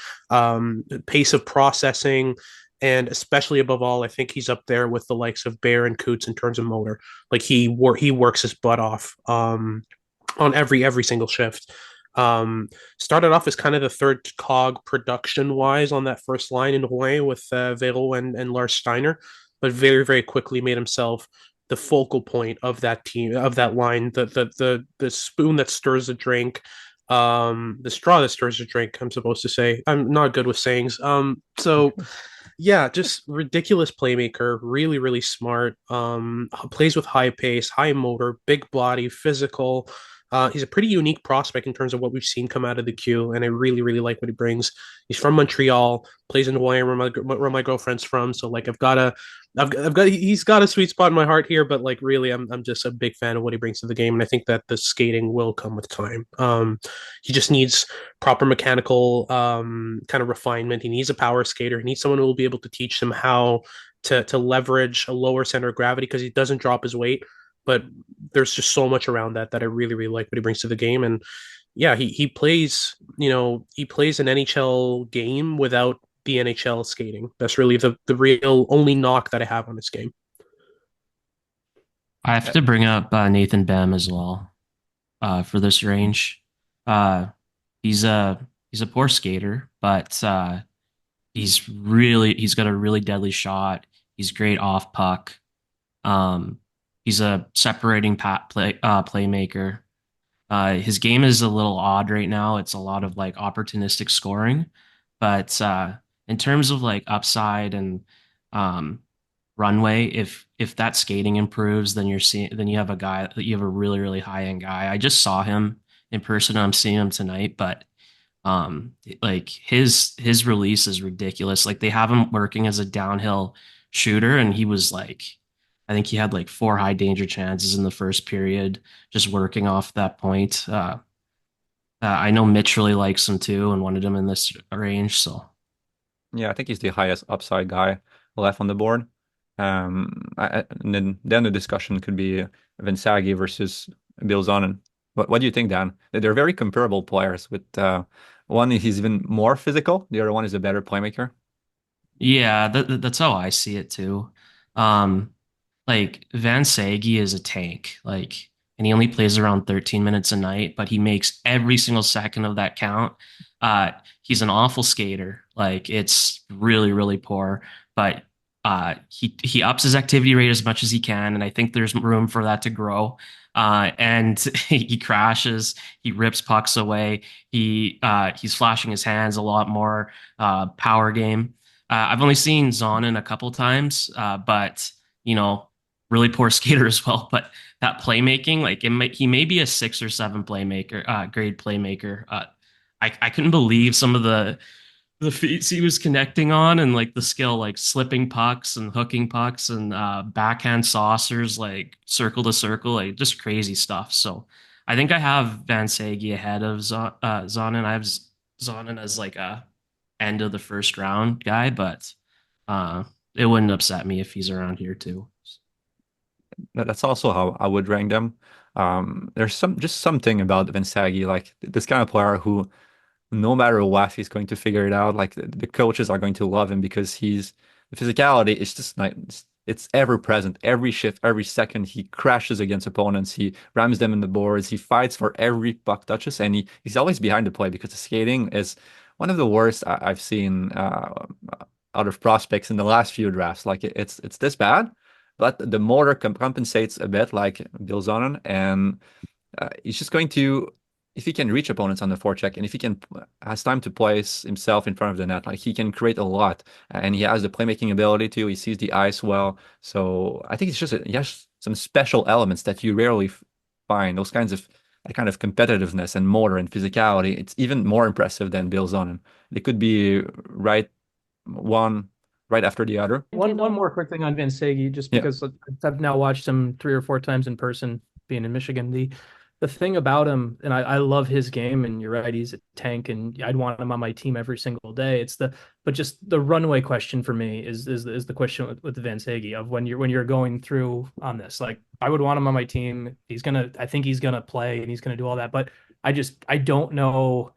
pace of processing, and especially above all, I think he's up there with the likes of Braeden Cootes in terms of motor. Like he works his butt off on every single shift. Started off as kind of the third cog production wise on that first line in Rouen with Vero and Lars Steiner, but very, very quickly made himself the focal point of that team, of that line, the spoon that stirs the drink, the straw that stirs the drink, I'm supposed to say. I'm not good with sayings. So yeah, just ridiculous playmaker, really, really smart. Plays with high pace, high motor, big body, physical. He's a pretty unique prospect in terms of what we've seen come out of the queue, and I really, really like what he brings. He's from Montreal, plays in Hawaii, where my girlfriend's from. So like, he's got a sweet spot in my heart here. But like, really, I'm just a big fan of what he brings to the game, and I think that the skating will come with time. He just needs proper mechanical kind of refinement. He needs a power skater. He needs someone who will be able to teach him how to leverage a lower center of gravity, because he doesn't drop his weight. But there's just so much around that I really, really like what he brings to the game. And yeah, he plays an NHL game without the NHL skating. That's really the real only knock that I have on this game. I have to bring up Nathan Behm as well for this range. He's a poor skater, but he's got a really deadly shot. He's great off puck. He's a separating playmaker. His game is a little odd right now. It's a lot of like opportunistic scoring, but in terms of like upside and runway, if that skating improves, then you have a really, really high end guy. I just saw him in person. I'm seeing him tonight, but like his release is ridiculous. Like they have him working as a downhill shooter, and he was like, I think he had like 4 high danger chances in the first period, just working off that point. I know Mitch really likes him too and wanted him in this range. So yeah, I think he's the highest upside guy left on the board. And then the discussion could be Vansaghi versus Bill Zonnon. What do you think, Dan? They're very comparable players. With one, he's even more physical. The other one is a better playmaker. Yeah, that's how I see it too. Like Vansaghi is a tank, like, and he only plays around 13 minutes a night, but he makes every single second of that count. He's an awful skater. Like it's really, really poor, but he ups his activity rate as much as he can, and I think there's room for that to grow. And he crashes, he rips pucks away. He's flashing his hands a lot more. Power game. I've only seen Zonnon a couple times, but really poor skater as well. But that playmaking, like he may be a 6 or 7 playmaker, grade playmaker. I couldn't believe some of the feats he was connecting on, and like the skill, like slipping pucks and hooking pucks and backhand saucers, like circle to circle, like just crazy stuff. So I think I have Vansaghi ahead of Zonnon. I have Zonnon as like a end of the first round guy, but it wouldn't upset me if he's around here too. That's also how I would rank them. There's something about Vansaghi, like this kind of player who, no matter what, he's going to figure it out. Like the coaches are going to love him because the physicality is just it's ever present. Every shift, every second, he crashes against opponents. He rams them in the boards. He fights for every puck touches, and he's always behind the play because the skating is one of the worst I've seen out of prospects in the last few drafts. Like it's this bad, but the motor compensates a bit, like Bill Zonnon, and he's just going to, if he can reach opponents on the forecheck and if he can has time to place himself in front of the net, like he can create a lot, and he has the playmaking ability too. He sees the ice well, so I think it's just he has some special elements that you rarely find. Those kinds of that kind of competitiveness and motor and physicality. It's even more impressive than Bill Zonnen. They could be one right after the other. One more quick thing on Vansaghi, just because I've now watched him 3 or 4 times in person, being in Michigan. The thing about him, and I love his game, and you're right, he's a tank, and I'd want him on my team every single day. But just the runway question for me is the question with Vansaghi of when you're going through on this. Like, I would want him on my team. I think he's gonna play and he's gonna do all that, but I don't know.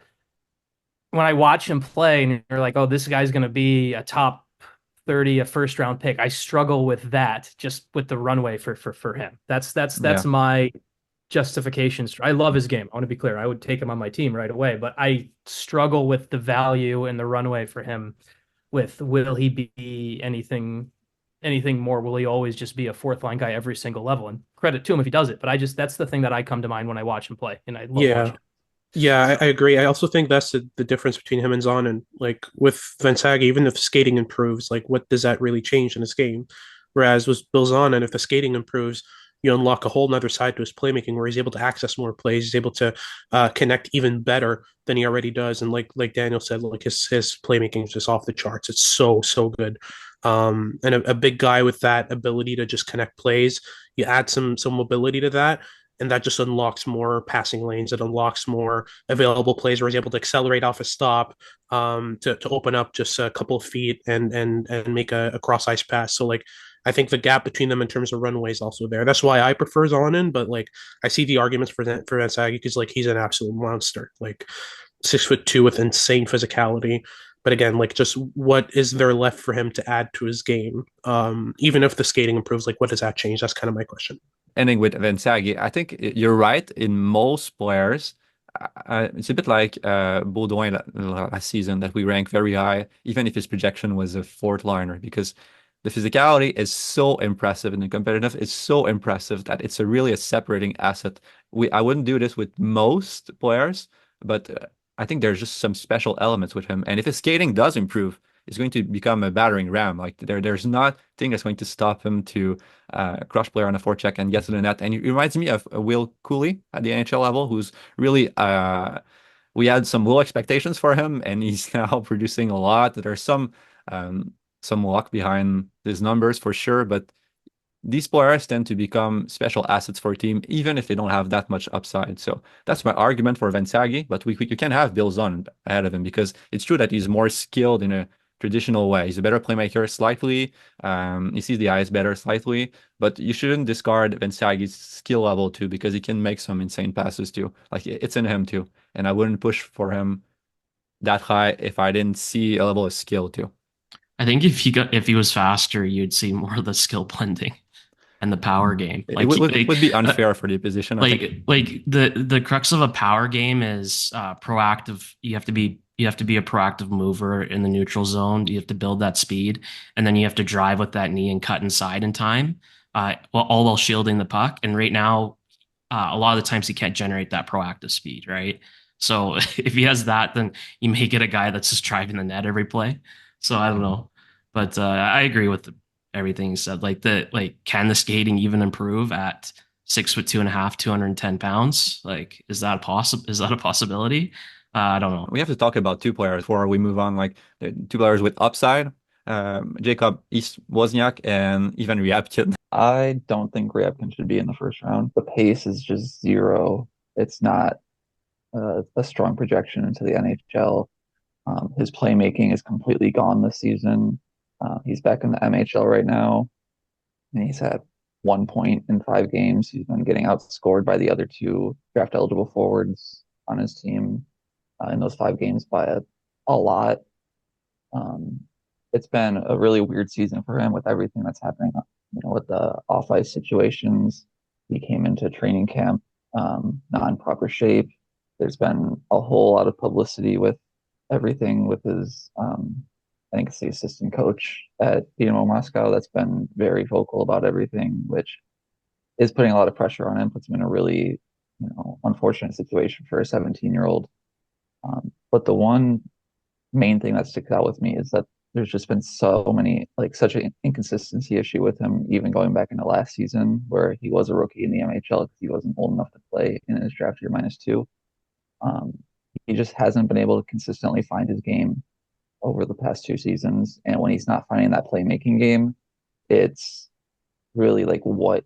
When I watch him play and you're like, oh, this guy's gonna be a top 30, a first round pick, I struggle with that, just with the runway for him. That's my justifications. I love his game. I want to be clear. I would take him on my team right away, but I struggle with the value and the runway for him. Will he be anything more? Will he always just be a 4th line guy every single level? And credit to him if he does it, but that's the thing that I come to mind when I watch him play, and I love watching him. Yeah, I agree. I also think that's the difference between him and Zonnon. Like with Vansaghi, even if skating improves, like what does that really change in his game? Whereas with Bill Zonnon, if the skating improves, you unlock a whole nother side to his playmaking where he's able to access more plays. He's able to connect even better than he already does. And like Daniel said, like his playmaking is just off the charts. It's so good. And a big guy with that ability to just connect plays, you add some mobility to that, and that just unlocks more passing lanes. It unlocks more available plays where he's able to accelerate off a stop, to open up just a couple of feet and make a cross ice pass. So like I think the gap between them in terms of runway is also there. That's why I prefer Zonnon, but like I see the arguments for Vansaghi because like he's an absolute monster, like 6'2" with insane physicality. But again, like just what is there left for him to add to his game? Even if the skating improves, like what does that change? That's kind of my question. Ending with Vansaghi, I think you're right. In most players, it's a bit like Baudouin last season that we rank very high, even if his projection was a 4th liner, because the physicality is so impressive and the competitive is so impressive that it's really a separating asset. I wouldn't do this with most players, but I think there's just some special elements with him. And if his skating does improve, he's going to become a battering ram. Like there's nothing that's going to stop him to crush player on a forecheck and get to the net. And it reminds me of Will Cooley at the NHL level, who's really we had some low expectations for him, and he's now producing a lot. There's some luck behind his numbers for sure, but these players tend to become special assets for a team, even if they don't have that much upside. So that's my argument for Vansaghi, but you can have Bill Zonnon ahead of him because it's true that he's more skilled in a traditional way. He's a better playmaker slightly. He sees the ice better slightly, but you shouldn't discard Vansaghi's skill level too because he can make some insane passes too. Like it's in him too, and I wouldn't push for him that high if I didn't see a level of skill too. I think if he was faster, you'd see more of the skill blending and the power game. Like, it would be unfair for the position. Like the crux of a power game is proactive. You have to be a proactive mover in the neutral zone. You have to build that speed, and then you have to drive with that knee and cut inside in time, all while shielding the puck. And right now, a lot of the times he can't generate that proactive speed, right? So if he has that, then you may get a guy that's just driving the net every play. So I don't know, but I agree with everything you said. Can the skating even improve at 6'2.5", 210 pounds? Like, is that a possibility? I don't know. We have to talk about 2 players before we move on. Like the 2 players with upside, Jakob Ihs-Wozniak and even Ryabkin. I don't think Ryabkin should be in the first round. The pace is just 0. It's not a strong projection into the NHL. His playmaking is completely gone this season. He's back in the MHL right now, and he's had 1 point in 5 games. He's been getting outscored by the other 2 draft-eligible forwards on his team in those 5 games by a lot. It's been a really weird season for him with everything that's happening with the off-ice situations. He came into training camp not in proper shape. There's been a whole lot of publicity with everything with his, I think it's the assistant coach at Dynamo Moscow that's been very vocal about everything, which is putting a lot of pressure on him, puts him in a really, unfortunate situation for a 17-year-old. But the one main thing that sticks out with me is that there's just been such an inconsistency issue with him, even going back into last season where he was a rookie in the NHL because he wasn't old enough to play in his draft year -2. He just hasn't been able to consistently find his game over the past 2 seasons. And when he's not finding that playmaking game, it's really like, what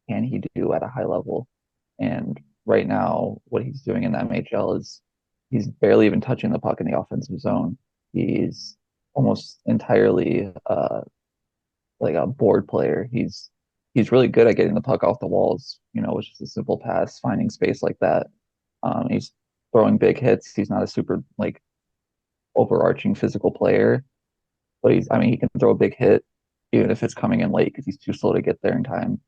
can he do at a high level? And right now, what he's doing in the MHL is he's barely even touching the puck in the offensive zone. He's almost entirely like a board player. He's really good at getting the puck off the walls, which is a simple pass, finding space like that. He's throwing big hits. He's not a super like overarching physical player, but he can throw a big hit even if it's coming in late because he's too slow to get there in time.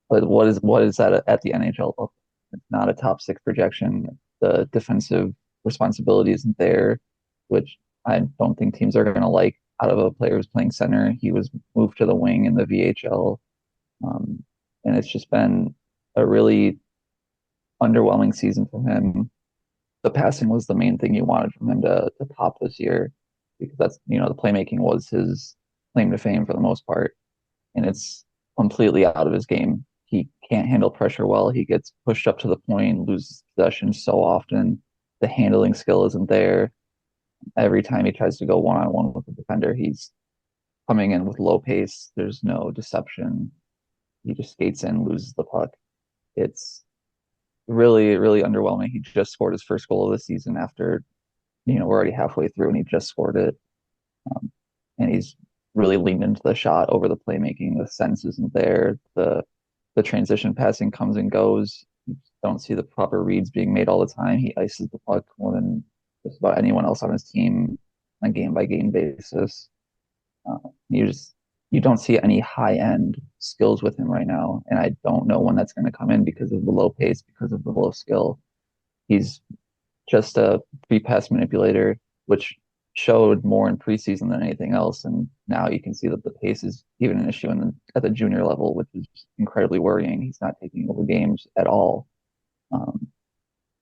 But what is that at the NHL level? It's not a top 6 projection. The defensive responsibility isn't there, which I don't think teams are going to like out of a player who's playing center. He was moved to the wing in the VHL. And it's just been a really underwhelming season from him. The passing was the main thing you wanted from him to pop this year because that's, the playmaking was his claim to fame for the most part. And it's completely out of his game. He can't handle pressure well. He gets pushed up to the point, loses possession so often. The handling skill isn't there. Every time he tries to go one-on-one with the defender, he's coming in with low pace. There's no deception. He just skates in, loses the puck. It's really, really underwhelming. He just scored his first goal of the season after, we're already halfway through and he just scored it. And he's really leaned into the shot over the playmaking. The sense isn't there. The transition passing comes and goes. You don't see the proper reads being made all the time. He ices the puck more than just about anyone else on his team on a game-by-game basis. You don't see any high-end skills with him right now, and I don't know when that's going to come in because of the low pace, because of the low skill. He's just a free-pass manipulator, which showed more in preseason than anything else, and now you can see that the pace is even an issue at the junior level, which is incredibly worrying. He's not taking over games at all,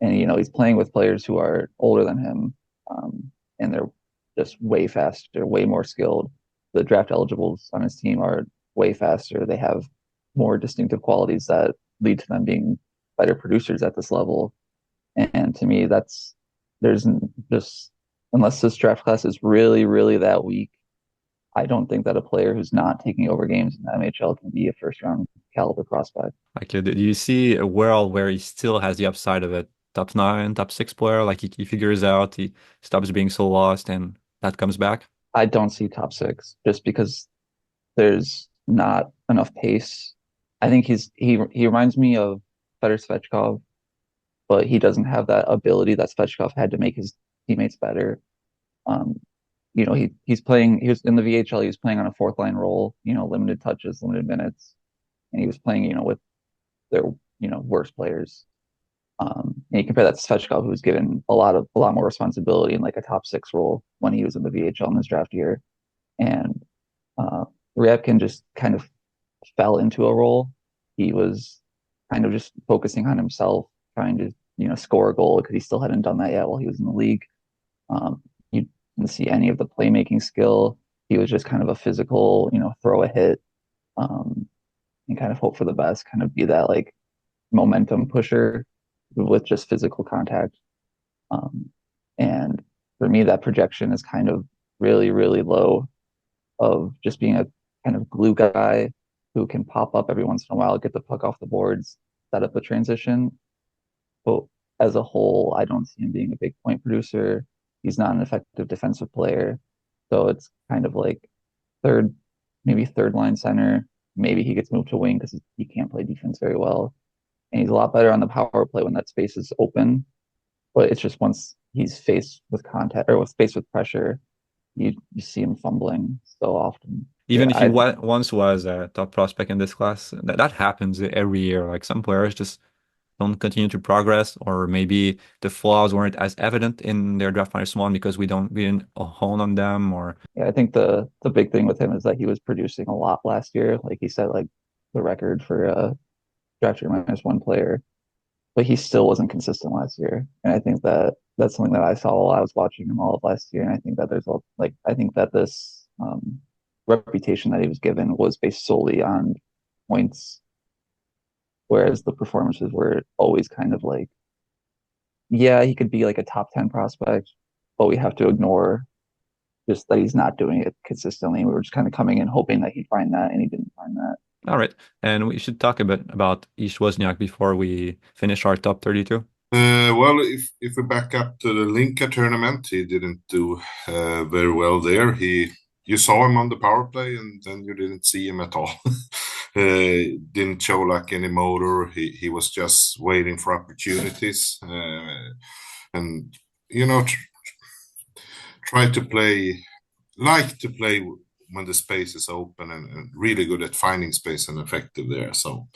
and he's playing with players who are older than him, and they're just way faster, way more skilled. The draft eligibles on his team are way faster. They have more distinctive qualities that lead to them being better producers at this level. And to me, there's just, unless this draft class is really, really that weak, I don't think that a player who's not taking over games in the NHL can be a first-round caliber prospect. Like, do you see a world where he still has the upside of a top 9, top 6 player? Like he figures out, he stops being so lost, and that comes back? I don't see top 6 just because there's not enough pace. I think he reminds me of Fedor Svechkov, but he doesn't have that ability that Svechkov had to make his teammates better. He was in the VHL, he was playing on a 4th line role, limited touches, limited minutes, and he was playing, with their, worst players. And you compare that to Svechkov, who was given a lot more responsibility in like a top 6 role when he was in the VHL in his draft year. And Ryabkin just kind of fell into a role. He was kind of just focusing on himself, trying to, score a goal because he still hadn't done that yet while he was in the league. You didn't see any of the playmaking skill. He was just kind of a physical, throw a hit, and kind of hope for the best, kind of be that like momentum pusher with just physical contact. And for me, that projection is kind of really, really low, of just being a kind of glue guy who can pop up every once in a while, get the puck off the boards, set up a transition. But as a whole, I don't see him being a big point producer. He's not an effective defensive player. So it's kind of like maybe third line center. Maybe he gets moved to wing because he can't play defense very well. And he's a lot better on the power play when that space is open. But it's just once he's faced with contact or faced with pressure, you see him fumbling so often. Even if Yeah, he once was a top prospect in this class, that happens every year. Like some players just don't continue to progress, or maybe the flaws weren't as evident in their draft minus one because we didn't hone on them. Or I think the big thing with him is that he was producing a lot last year. Like he said, like the record for draft year minus one player, but he still wasn't consistent last year. And I think that that's something that I saw while I was watching him all of last year. And I think that I think that this reputation that he was given was based solely on points, whereas the performances were always kind of like, yeah, he could be like a top 10 prospect, but we have to ignore just that he's not doing it consistently. We were just kind of coming in hoping that he'd find that, and he didn't find that. all right, and we should talk a bit about Ihs-Wozniak before we finish our top 32. Well, if we back up to the Linka tournament, he didn't do very well there. You saw him on the power play, and then you didn't see him at all. Didn't show like any motor. He was just waiting for opportunities, and you know, try to play when the space is open, and really good at finding space and effective there. So,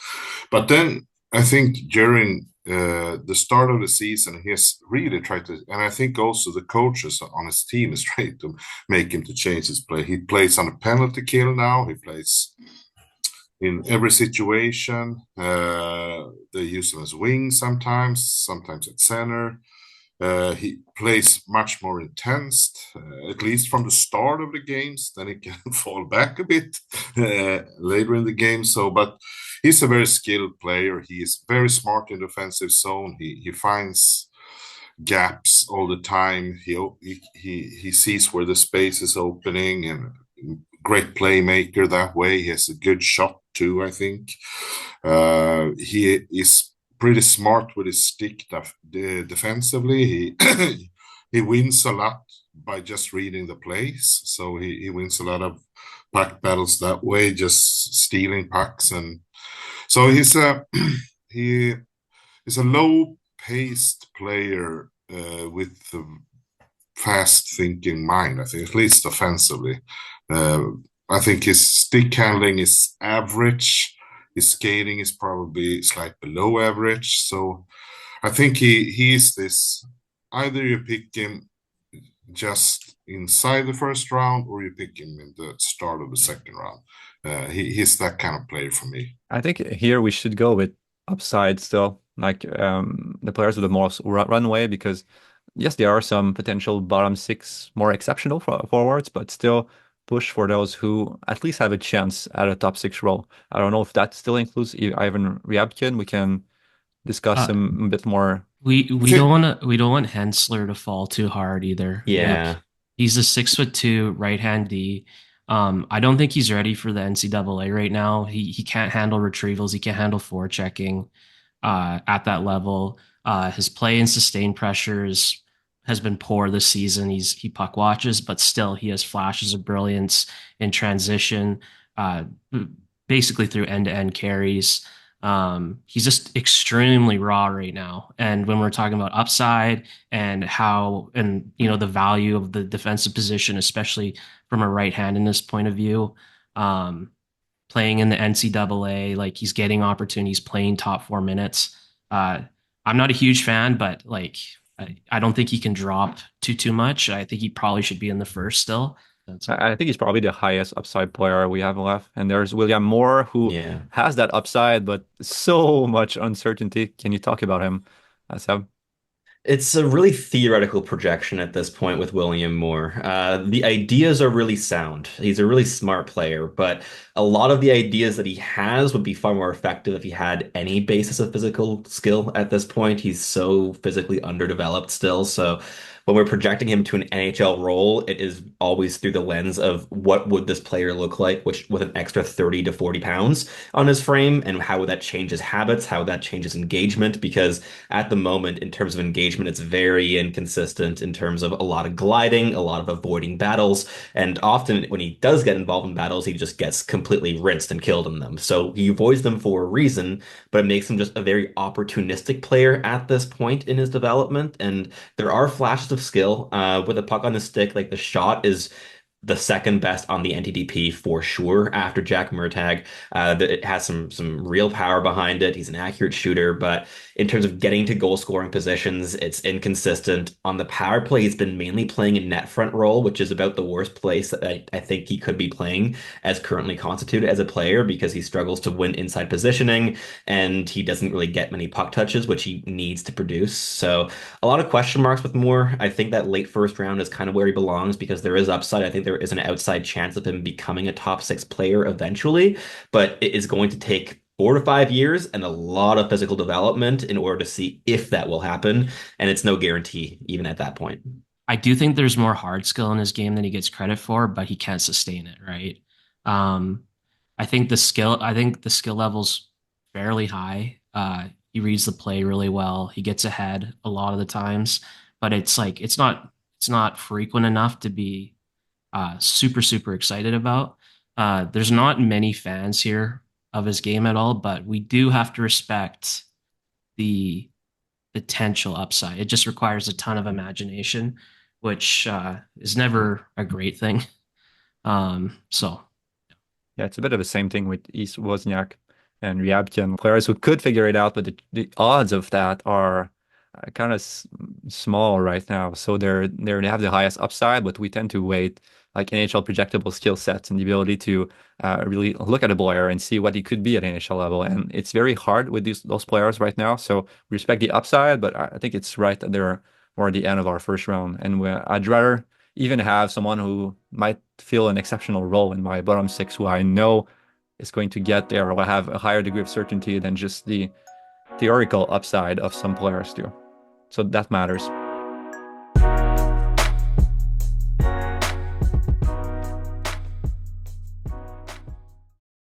but then I think during the start of the season, he has really tried to, and I think also the coaches on his team is trying to make him to change his play. He plays on a penalty kill now. He plays in every situation. They use him as wing sometimes at center. He plays much more intense, at least from the start of the games. Then he can fall back a bit later in the game. So, but he's a very skilled player. He is very smart in the offensive zone. He finds gaps all the time. He sees where the space is opening, and great playmaker that way. He has a good shot too, I think. He is pretty smart with his stick defensively. He wins a lot by just reading the plays. So he wins a lot of puck battles that way, just stealing pucks. And so he's a low-paced player with a fast-thinking mind, I think, at least offensively. I think his stick handling is average. His skating is probably slightly below average. So I think he is this, either you pick him just inside the first round or you pick him in the start of the second round. He's that kind of player for me. I think here we should go with upside still, like the players with the most runway, because yes, there are some potential bottom six more exceptional forwards, but still push for those who at least have a chance at a top six role. I don't know if that still includes Ivan Ryabkin. We can discuss him a bit more. We don't want Hensler to fall too hard either. Yeah. Like, he's a 6'2" right-hand D. I don't think he's ready for the NCAA right now. He can't handle retrievals. He can't handle forechecking at that level. His play and sustained pressures has been poor this season. He puck watches, but still he has flashes of brilliance in transition, basically through end-to-end carries. He's just extremely raw right now. And when we're talking about upside and the value of the defensive position, especially from a right-handedness point of view, playing in the NCAA, like he's getting opportunities, playing top 4 minutes. I'm not a huge fan, but like, I don't think he can drop too much. I think he probably should be in the first still. I think he's probably the highest upside player we have left. And there's William Moore, who has that upside, but so much uncertainty. Can you talk about him, Seb? It's a really theoretical projection at this point with William Moore. The ideas are really sound. He's a really smart player, but a lot of the ideas that he has would be far more effective if he had any basis of physical skill at this point. He's so physically underdeveloped still. So when we're projecting him to an NHL role, it is always through the lens of what would this player look like, which with an extra 30 to 40 pounds on his frame, and how would that change his habits, how would that change his engagement, because at the moment, in terms of engagement, it's very inconsistent in terms of a lot of gliding, a lot of avoiding battles, and often when he does get involved in battles, he just gets completely rinsed and killed in them. So he avoids them for a reason, but it makes him just a very opportunistic player at this point in his development, and there are flashes of skill with a puck on the stick. Like the shot is the second best on the NTDP for sure after Jakob Mrtka. It has some real power behind it. He's an accurate shooter, but in terms of getting to goal scoring positions, it's inconsistent. On the power play, he's been mainly playing a net front role, which is about the worst place that I think he could be playing as currently constituted as a player, because he struggles to win inside positioning and he doesn't really get many puck touches, which he needs to produce. So a lot of question marks with Moore. I think that late first round is kind of where he belongs because there is upside. I think there is an outside chance of him becoming a top 6 player eventually, but it is going to take 4 to 5 years and a lot of physical development in order to see if that will happen. And it's no guarantee even at that point. I do think there's more hard skill in his game than he gets credit for, but he can't sustain it, right? I think the skill level's fairly high. He reads the play really well. He gets ahead a lot of the times, but it's not frequent enough to be super excited about. There's not many fans here of his game at all, but we do have to respect the potential upside. It just requires a ton of imagination, which is never a great thing. So Yeah, it's a bit of the same thing with Ihs-Wozniak and Ryabkin, players who could figure it out, but the odds of that are kind of small right now. So they have the highest upside, but we tend to weight like NHL projectable skill sets and the ability to really look at a player and see what he could be at NHL level. And it's very hard with those players right now. So we respect the upside, but I think it's right that they're more at the end of our first round. And I'd rather even have someone who might fill an exceptional role in my bottom 6, who I know is going to get there or will have a higher degree of certainty than just the theoretical upside of some players do. So that matters.